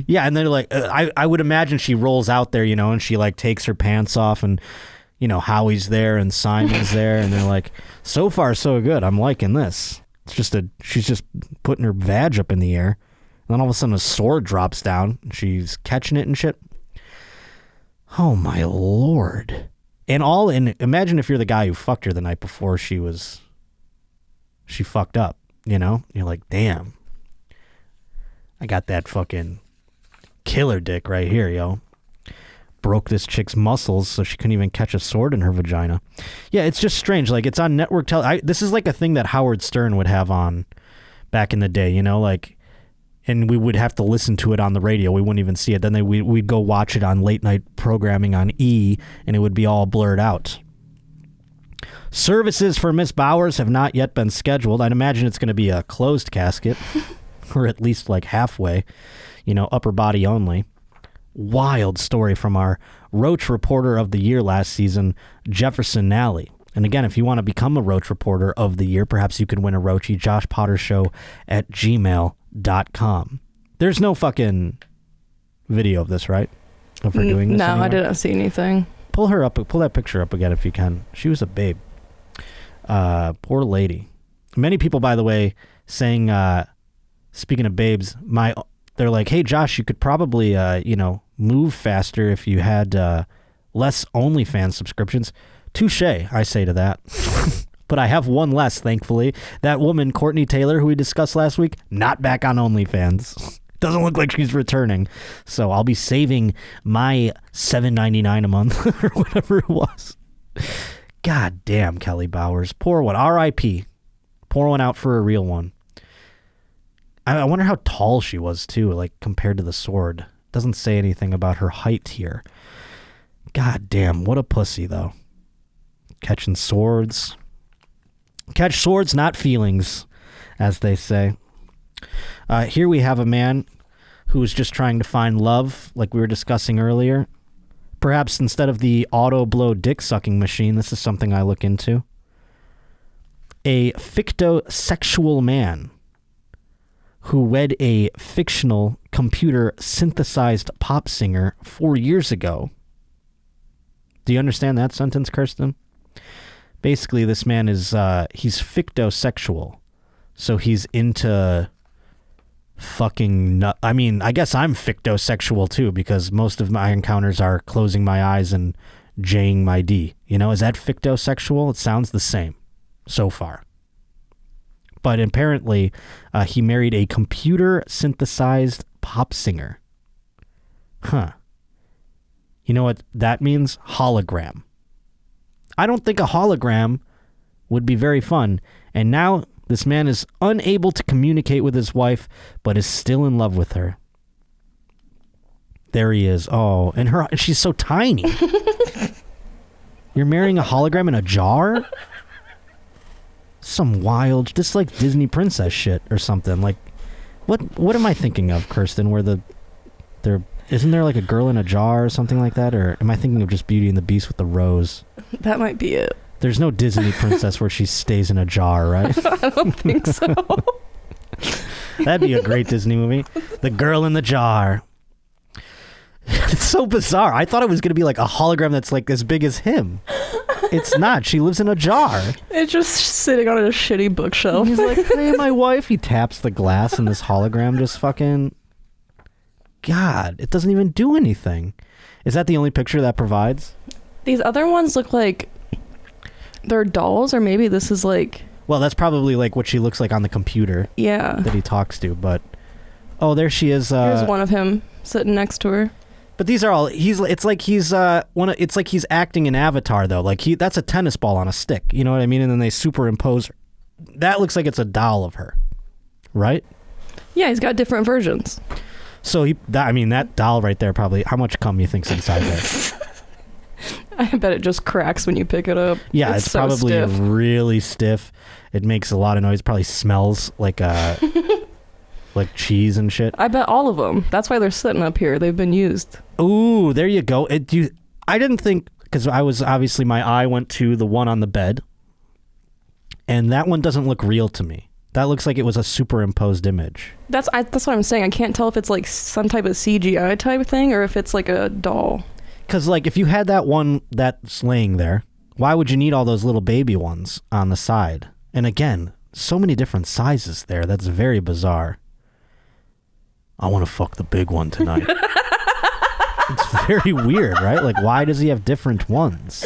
Yeah, and then like, I would imagine she rolls out there, you know, and she like takes her pants off and... You know, Howie's there and Simon's there, and they're like, so far so good. I'm liking this. She's just putting her vag up in the air, and then all of a sudden a sword drops down. And she's catching it and shit. Oh my Lord! And imagine if you're the guy who fucked her the night before she fucked up. You know, you're like, damn, I got that fucking killer dick right here, yo. Broke this chick's muscles so she couldn't even catch a sword in her vagina. Yeah, it's just strange. Like, it's on network this is like a thing that Howard Stern would have on back in the day, you know, like, and we would have to listen to it on the radio. We wouldn't even see it. Then we'd go watch it on late night programming on E, and it would be all blurred out. Services for Miss Bauers have not yet been scheduled. I'd imagine it's going to be a closed casket, or at least like halfway, you know, upper body only. Wild story from our Roach Reporter of the Year last season, Jefferson Nally. And again, if you want to become a Roach Reporter of the Year, perhaps you could win a Roachy. Josh Potter Show at gmail.com. There's no fucking video of this, right? Of her doing this? No, anywhere? I didn't see anything. Pull that picture up again if you can. She was a babe. Poor lady. Many people, by the way, saying, speaking of babes, they're like, hey, Josh, you could probably, move faster if you had less OnlyFans subscriptions. Touche, I say to that. But I have one less, thankfully. That woman, Courtney Taylor, who we discussed last week, not back on OnlyFans. Doesn't look like she's returning. So I'll be saving my $7.99 a month or whatever it was. God damn, Kelly Bauers. Poor one. R.I.P. Pour one out for a real one. I wonder how tall she was, too, like, compared to the sword. Doesn't say anything about her height here. God damn, what a pussy, though. Catching swords. Catch swords, not feelings, as they say. Here we have a man who's just trying to find love, like we were discussing earlier. Perhaps instead of the auto-blow dick-sucking machine, this is something I look into. A fictosexual man who wed a fictional computer-synthesized pop singer 4 years ago. Do you understand that sentence, Kirsten? Basically, this man is, he's fictosexual. So he's into fucking... I mean, I guess I'm fictosexual too, because most of my encounters are closing my eyes and J-ing my D. You know, is that fictosexual? It sounds the same so far. But apparently, he married a computer-synthesized pop singer. Huh. You know what that means? Hologram. I don't think a hologram would be very fun. And now this man is unable to communicate with his wife, but is still in love with her. There he is. Oh, and she's so tiny. You're marrying a hologram in a jar? Some wild, just like Disney princess shit or something. Like, what am I thinking of, Kirsten? Where isn't there like a girl in a jar or something like that? Or am I thinking of just Beauty and the Beast with the rose? That might be it. There's no Disney princess where she stays in a jar, right? I don't think so. That'd be a great Disney movie. The Girl in the Jar. It's so bizarre. I thought it was going to be like a hologram that's like as big as him. It's not. She lives in a jar. It's just sitting on a shitty bookshelf. He's like, hey, my wife. He taps the glass and this hologram just fucking... God, it doesn't even do anything. Is that the only picture that provides? These other ones look like they're dolls, or maybe this is like... Well, that's probably like what she looks like on the computer. Yeah. That he talks to, but... Oh, there she is. Here's one of him sitting next to her. But these are all... It's like he's acting an Avatar, though. Like, that's a tennis ball on a stick. You know what I mean? And then they superimpose her. That looks like it's a doll of her. Right? Yeah, he's got different versions. So, that doll right there probably... How much cum you think's inside there? I bet it just cracks when you pick it up. Yeah, it's so probably stiff. really stiff. It makes a lot of noise. Probably smells like like cheese and shit. I bet all of them. That's why they're sitting up here. They've been used. Ooh, there you go. I didn't think, because my eye went to the one on the bed, and that one doesn't look real to me. That looks like it was a superimposed image. That's what I'm saying. I can't tell if it's like some type of CGI type thing or if it's like a doll. Because, like, if you had that one that's laying there, why would you need all those little baby ones on the side? And again, so many different sizes there. That's very bizarre. I want to fuck the big one tonight. It's very weird, right? Like, why does he have different ones?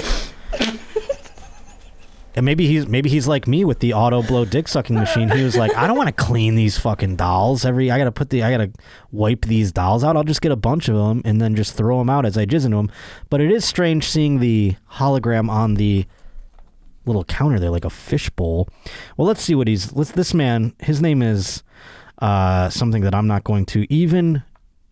And maybe he's like me with the auto blow dick sucking machine. He was like, I don't want to clean these fucking dolls. I gotta wipe these dolls out. I'll just get a bunch of them and then just throw them out as I jizz into them. But it is strange seeing the hologram on the little counter there, like a fishbowl. Well, let's see what this man, his name is something that I'm not going to even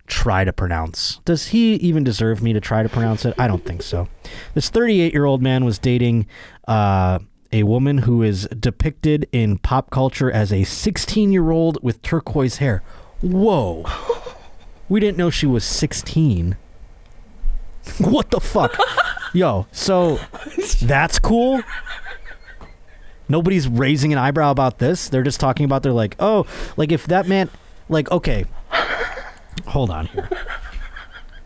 try to pronounce. Does he even deserve me to try to pronounce it? I don't think so. This 38-year-old man was dating a woman who is depicted in pop culture as a 16-year-old with turquoise hair. Whoa. We didn't know she was 16. What the fuck? Yo, so that's cool? Nobody's raising an eyebrow about this? They're just talking about, they're like, oh, like if that man, like, okay. Hold on here.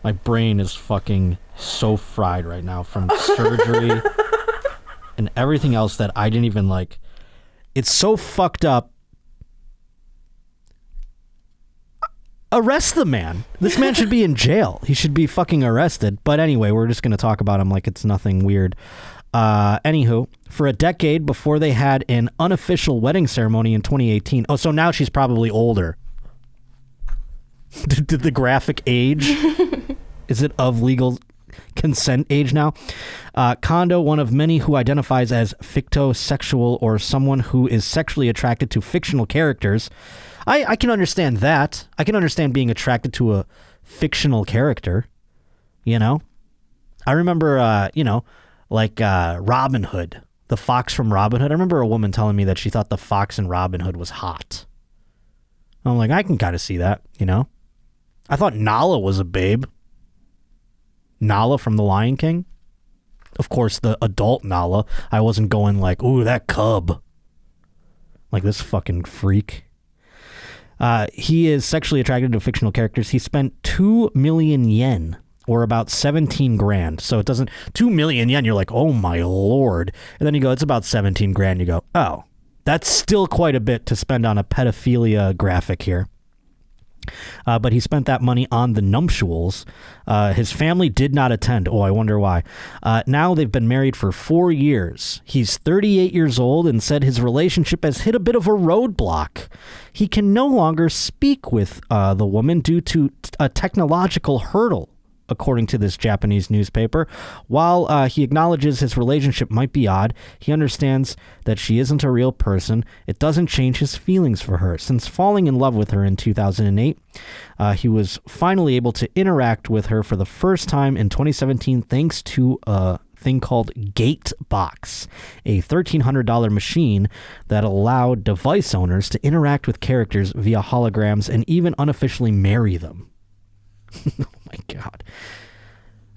My brain is fucking so fried right now from surgery and everything else that I didn't even like. It's so fucked up. Arrest the man. This man should be in jail. He should be fucking arrested. But anyway, we're just going to talk about him like it's nothing weird. Anywho, for a decade before they had an unofficial wedding ceremony in 2018. Oh, so now she's probably older. Did the graphic age? Is it of legal consent age now? Kondo, one of many who identifies as fictosexual, or someone who is sexually attracted to fictional characters. I can understand that. I can understand being attracted to a fictional character, you know? I remember, Robin Hood, the fox from Robin Hood. I remember a woman telling me that she thought the fox in Robin Hood was hot. I'm like, I can kind of see that, you know? I thought Nala was a babe. Nala from The Lion King. Of course, the adult Nala. I wasn't going like, ooh, that cub. Like this fucking freak. He is sexually attracted to fictional characters. He spent 2 million yen, or about 17 grand. So it doesn't... 2 million yen, you're like, oh my lord. And then you go, it's about 17 grand. You go, oh, that's still quite a bit to spend on a pedophilia graphic here. But he spent that money on the nuptials. His family did not attend. Oh, I wonder why. Now they've been married for 4 years. He's 38 years old and said his relationship has hit a bit of a roadblock. He can no longer speak with the woman due to a technological hurdle, according to this Japanese newspaper. While he acknowledges his relationship might be odd, he understands that she isn't a real person. It doesn't change his feelings for her. Since falling in love with her in 2008, he was finally able to interact with her for the first time in 2017 thanks to a thing called Gatebox, a $1,300 machine that allowed device owners to interact with characters via holograms and even unofficially marry them. Oh my God.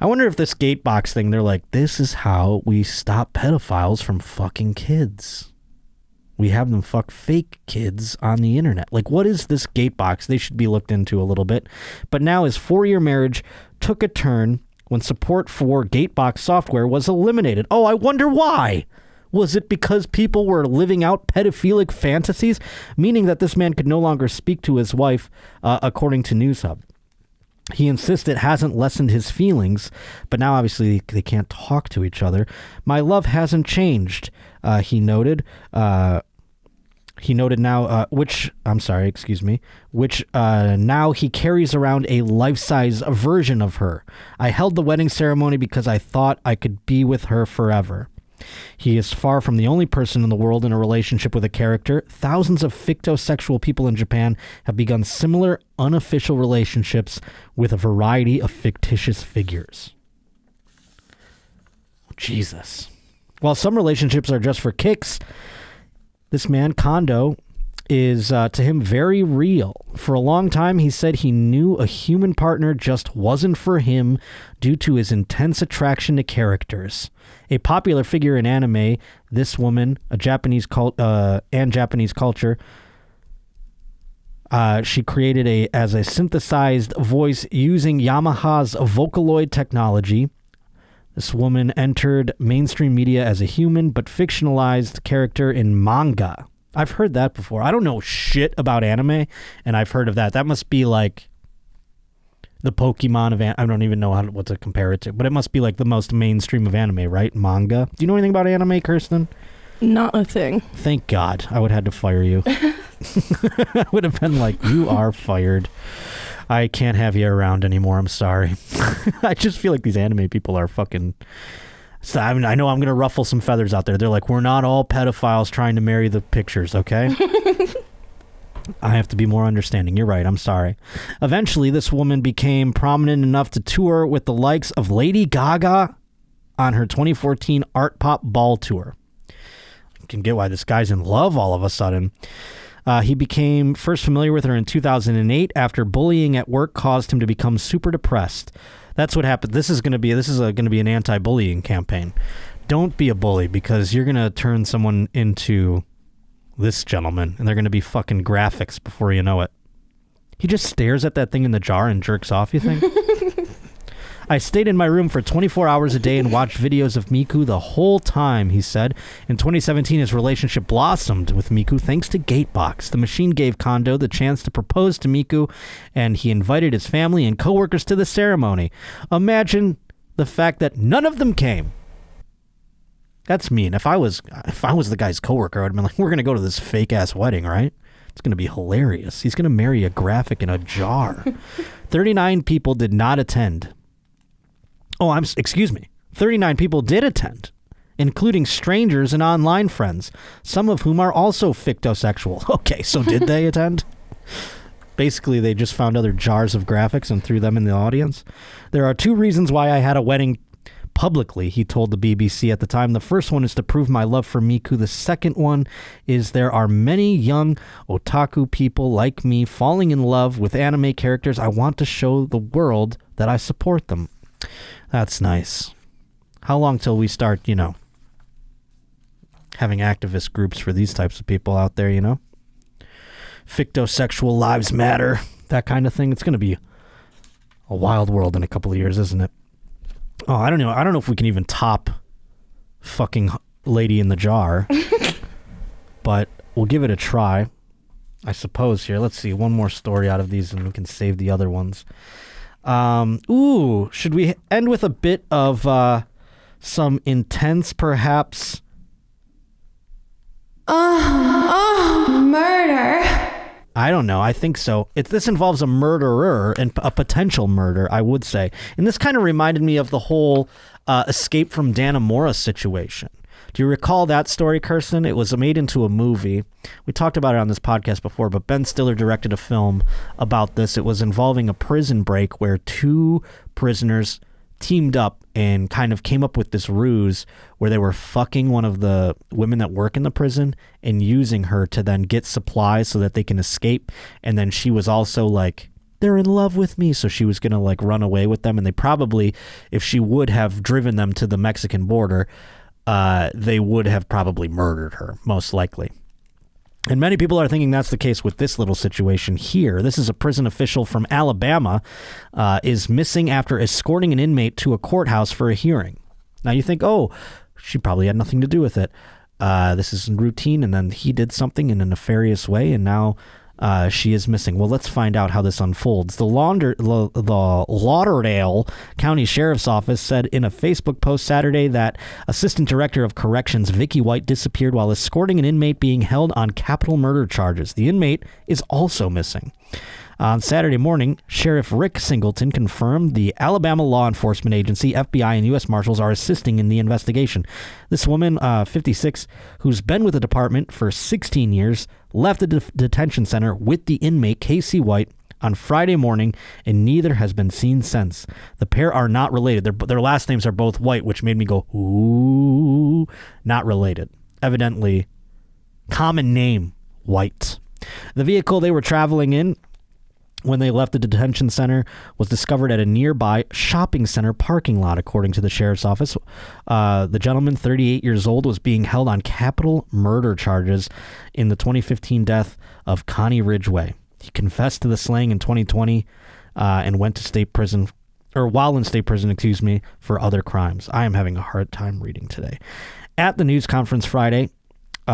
I wonder if this Gatebox thing, they're like, this is how we stop pedophiles from fucking kids. We have them fuck fake kids on the internet. Like, what is this Gatebox? They should be looked into a little bit. But now his 4-year marriage took a turn when support for Gatebox software was eliminated. Oh, I wonder why. Was it because people were living out pedophilic fantasies? Meaning that this man could no longer speak to his wife, according to NewsHub. He insists it hasn't lessened his feelings, but now obviously they can't talk to each other. My love hasn't changed, he noted. Which now he carries around a life-size version of her. I held the wedding ceremony because I thought I could be with her forever. He is far from the only person in the world in a relationship with a character. Thousands of fictosexual people in Japan have begun similar unofficial relationships with a variety of fictitious figures. Jesus. While some relationships are just for kicks, this man, Kondo, is to him very real. For a long time, he said he knew a human partner just wasn't for him due to his intense attraction to characters. A popular figure in anime, this woman, Japanese culture, she created as a synthesized voice using Yamaha's Vocaloid technology. This woman entered mainstream media as a human, but fictionalized character in manga. I've heard that before. I don't know shit about anime, and I've heard of that. That must be like the Pokemon of I don't even know what to compare it to, but it must be like the most mainstream of anime, right? Manga. Do you know anything about anime, Kirsten? Not a thing. Thank God. I would have had to fire you. I would have been like, you are fired. I can't have you around anymore. I'm sorry. I just feel like these anime people are fucking... So, I mean, I know I'm going to ruffle some feathers out there. They're like, we're not all pedophiles trying to marry the pictures, okay? I have to be more understanding. You're right. I'm sorry. Eventually, this woman became prominent enough to tour with the likes of Lady Gaga on her 2014 Art Pop Ball Tour. You can get why this guy's in love all of a sudden. He became first familiar with her in 2008 after bullying at work caused him to become super depressed. That's what happened. This is going to be an anti-bullying campaign. Don't be a bully, because you're going to turn someone into this gentleman, and they're going to be fucking graphics before you know it. He just stares at that thing in the jar and jerks off, you think? I stayed in my room for 24 hours a day and watched videos of Miku the whole time, he said. In 2017, his relationship blossomed with Miku thanks to Gatebox. The machine gave Kondo the chance to propose to Miku, and he invited his family and coworkers to the ceremony. Imagine the fact that none of them came. That's mean. If I was the guy's coworker, I'd have been like, we're going to go to this fake-ass wedding, right? It's going to be hilarious. He's going to marry a graphic in a jar. 39 people did not attend. Excuse me. 39 people did attend, including strangers and online friends, some of whom are also fictosexual. Okay, so did they attend? Basically, they just found other jars of graphics and threw them in the audience. There are two reasons why I had a wedding publicly, he told the BBC at the time. The first one is to prove my love for Miku. The second one is there are many young otaku people like me falling in love with anime characters. I want to show the world that I support them. That's nice. How long till we start, having activist groups for these types of people out there, Fictosexual lives matter, that kind of thing. It's going to be a wild world in a couple of years, isn't it? Oh, I don't know. I don't know if we can even top fucking Lady in the Jar, but we'll give it a try, I suppose. Here, let's see. One more story out of these and we can save the other ones. Should we end with a bit of some intense, perhaps? Murder. I don't know. I think so. This involves a murderer and a potential murder, I would say. And this kind of reminded me of the whole Escape from Dannemora situation. Do you recall that story, Kirsten? It was made into a movie. We talked about it on this podcast before, but Ben Stiller directed a film about this. It was involving a prison break where two prisoners teamed up and kind of came up with this ruse where they were fucking one of the women that work in the prison and using her to then get supplies so that they can escape. And then she was also like, they're in love with me. So she was going to like run away with them. And they probably, if she would have driven them to the Mexican border, they would have probably murdered her, most likely. And many people are thinking that's the case with this little situation here. This is a prison official from Alabama is missing after escorting an inmate to a courthouse for a hearing. Now you think, oh, she probably had nothing to do with it. This is routine, and then he did something in a nefarious way, and now She is missing. Well, let's find out how this unfolds. The Lauderdale County Sheriff's Office said in a Facebook post Saturday that Assistant Director of Corrections Vicky White disappeared while escorting an inmate being held on capital murder charges. The inmate is also missing. On Saturday morning, Sheriff Rick Singleton confirmed the Alabama Law Enforcement Agency, FBI, and U.S. Marshals are assisting in the investigation. This woman, 56, who's been with the department for 16 years, left the detention center with the inmate, Casey White, on Friday morning, and neither has been seen since. The pair are not related. Their last names are both White, which made me go, ooh, not related. Evidently, common name, White. The vehicle they were traveling in when they left the detention center was discovered at a nearby shopping center parking lot, according to the sheriff's office. The gentleman, 38 years old, was being held on capital murder charges in the 2015 death of Connie Ridgway. He confessed to the slaying in 2020 and went to state prison, or while in state prison, for other crimes. I am having a hard time reading today. At the news conference Friday,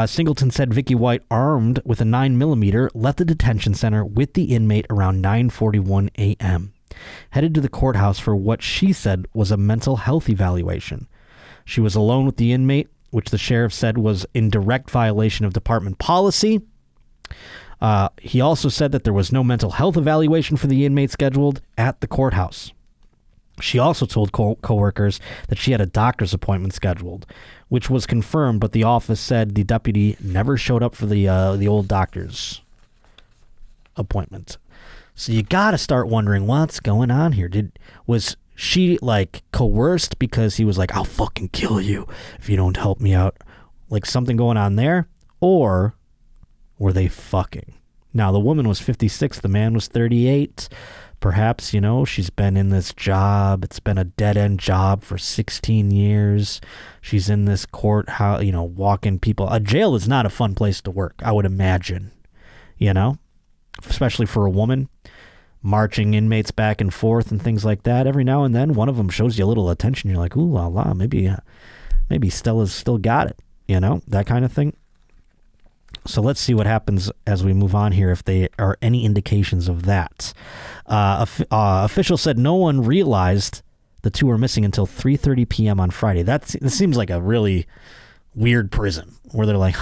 Singleton said Vicky White, armed with a 9mm, left the detention center with the inmate around 9:41 a.m., headed to the courthouse for what she said was a mental health evaluation. She was alone with the inmate, which the sheriff said was in direct violation of department policy. He also said that there was no mental health evaluation for the inmate scheduled at the courthouse. She also told co-workers that she had a doctor's appointment scheduled, which was confirmed, but the office said the deputy never showed up for the old doctor's appointment. So you got to start wondering what's going on here. Was she like coerced because he was like, I'll fucking kill you if you don't help me out? Like something going on there? Or were they fucking? Now, the woman was 56. The man was 38. Perhaps, she's been in this job. It's been a dead-end job for 16 years. She's in this courthouse, walking people. A jail is not a fun place to work, I would imagine, especially for a woman, marching inmates back and forth and things like that. Every now and then, one of them shows you a little attention. You're like, ooh, la la, maybe Stella's still got it, that kind of thing. So let's see what happens as we move on here, if there are any indications of that. Officials said no one realized the two were missing until 3:30 p.m. on Friday. This seems like a really weird prison where they're like,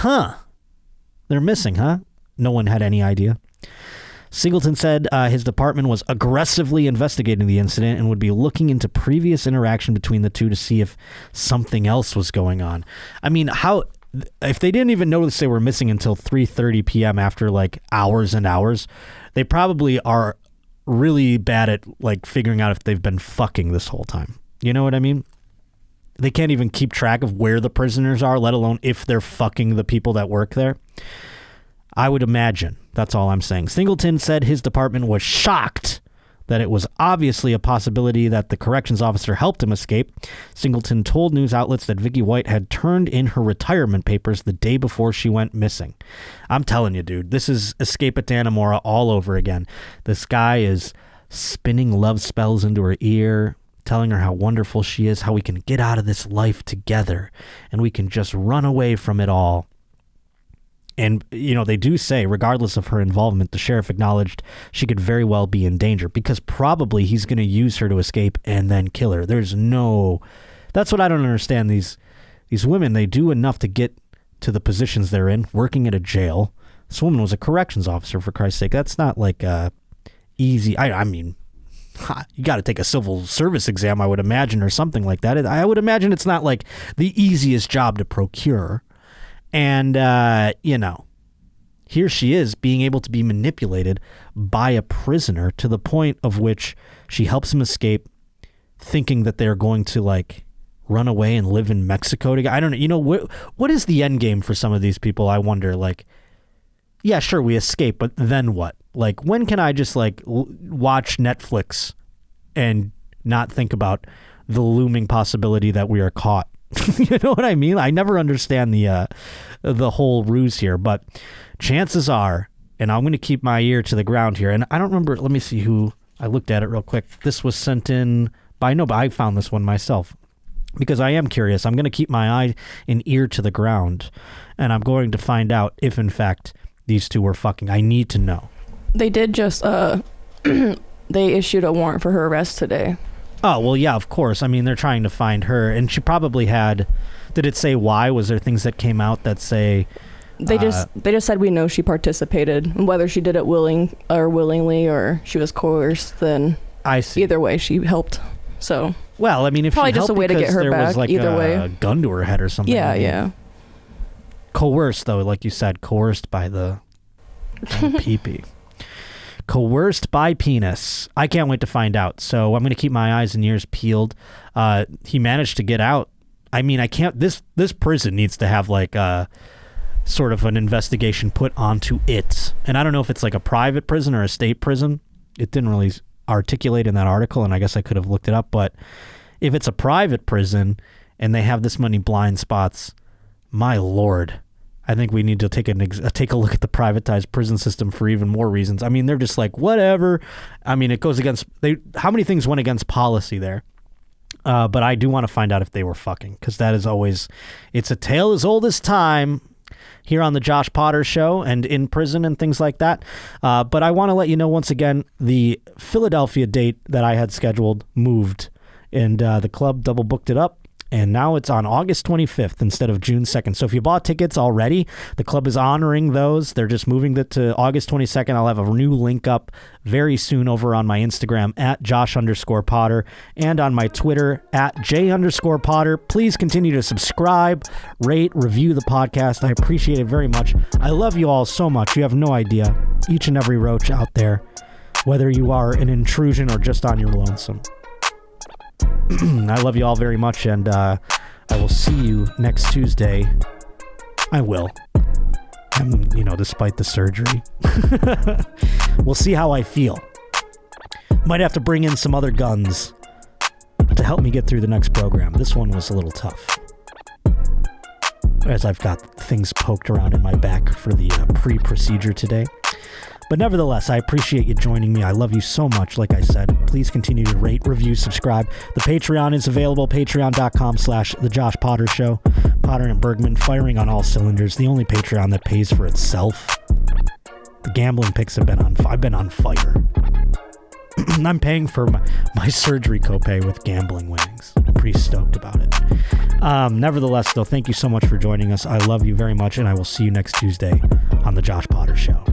they're missing, huh? No one had any idea. Singleton said his department was aggressively investigating the incident and would be looking into previous interaction between the two to see if something else was going on. I mean, if they didn't even notice they were missing until 3:30 p.m. after like hours and hours, they probably are really bad at like figuring out if they've been fucking this whole time. You know what I mean? They can't even keep track of where the prisoners are, let alone if they're fucking the people that work there. I would imagine. That's all I'm saying. Singleton said his department was shocked that it was obviously a possibility that the corrections officer helped him escape. Singleton told news outlets that Vicky White had turned in her retirement papers the day before she went missing. I'm telling you, dude, this is Escape at Dannemora all over again. This guy is spinning love spells into her ear, telling her how wonderful she is, how we can get out of this life together, and we can just run away from it all. And, they do say, regardless of her involvement, the sheriff acknowledged she could very well be in danger because probably he's going to use her to escape and then kill her. That's what I don't understand. These women, they do enough to get to the positions they're in, working at a jail. This woman was a corrections officer, for Christ's sake. That's not like easy. I mean, you got to take a civil service exam, I would imagine, or something like that. I would imagine it's not like the easiest job to procure. And, here she is being able to be manipulated by a prisoner to the point of which she helps him escape, thinking that they're going to, like, run away and live in Mexico together. I don't know. What is the end game for some of these people? I wonder, like, yeah, sure, we escape, but then what? Like, when can I just, like, watch Netflix and not think about the looming possibility that we are caught? You know what I mean? I never understand the whole ruse here, but chances are, and I'm going to keep my ear to the ground here, and I don't remember, let me see who, I looked at it real quick. This was sent in by, but I found this one myself because I am curious. I'm going to keep my eye and ear to the ground, and I'm going to find out if, in fact, these two were fucking. I need to know. They did just they issued a warrant for her arrest today. Oh, well, yeah, of course. I mean, they're trying to find her, and she probably had. Did it say why? Was there things that came out that say? They just said we know she participated, and whether she did it willingly or she was coerced. Then I see. Either way, she helped. So well, I mean, if probably she just a helped way to get her there back. was like either way, a gun to her head or something. Yeah, yeah. Coerced, though, like you said, coerced by the pee-pee. Coerced by penis. I can't wait to find out. So I'm going to keep my eyes and ears peeled. He managed to get out. I mean, I can't. This prison needs to have like a sort of an investigation put onto it. And I don't know if it's like a private prison or a state prison. It didn't really articulate in that article, and I guess I could have looked it up. But if it's a private prison and they have this many blind spots, my lord, I think we need to take a look at the privatized prison system for even more reasons. I mean, they're just like, whatever. I mean, it goes against... how many things went against policy there? But I do want to find out if they were fucking, because that is always... It's a tale as old as time here on the Josh Potter Show and in prison and things like that. But I want to let you know once again, the Philadelphia date that I had scheduled moved, and the club double booked it up. And now it's on August 25th instead of June 2nd. So if you bought tickets already, the club is honoring those. They're just moving it to August 22nd. I'll have a new link up very soon over on my Instagram at Josh_Potter and on my Twitter at J_Potter. Please continue to subscribe, rate, review the podcast. I appreciate it very much. I love you all so much. You have no idea. Each and every roach out there, whether you are an intrusion or just on your lonesome. I love you all very much, and I will see you next Tuesday. I will. Despite the surgery. We'll see how I feel. Might have to bring in some other guns to help me get through the next program. This one was a little tough, as I've got things poked around in my back for the pre-procedure today. But nevertheless, I appreciate you joining me. I love you so much. Like I said, please continue to rate, review, subscribe. The Patreon is available, patreon.com/The Josh Potter Show. Potter and Bergman firing on all cylinders. The only Patreon that pays for itself. The gambling picks have been on fire. I've been on fire. I'm paying for my surgery copay with gambling winnings. I'm pretty stoked about it. Nevertheless, though, thank you so much for joining us. I love you very much, and I will see you next Tuesday on The Josh Potter Show.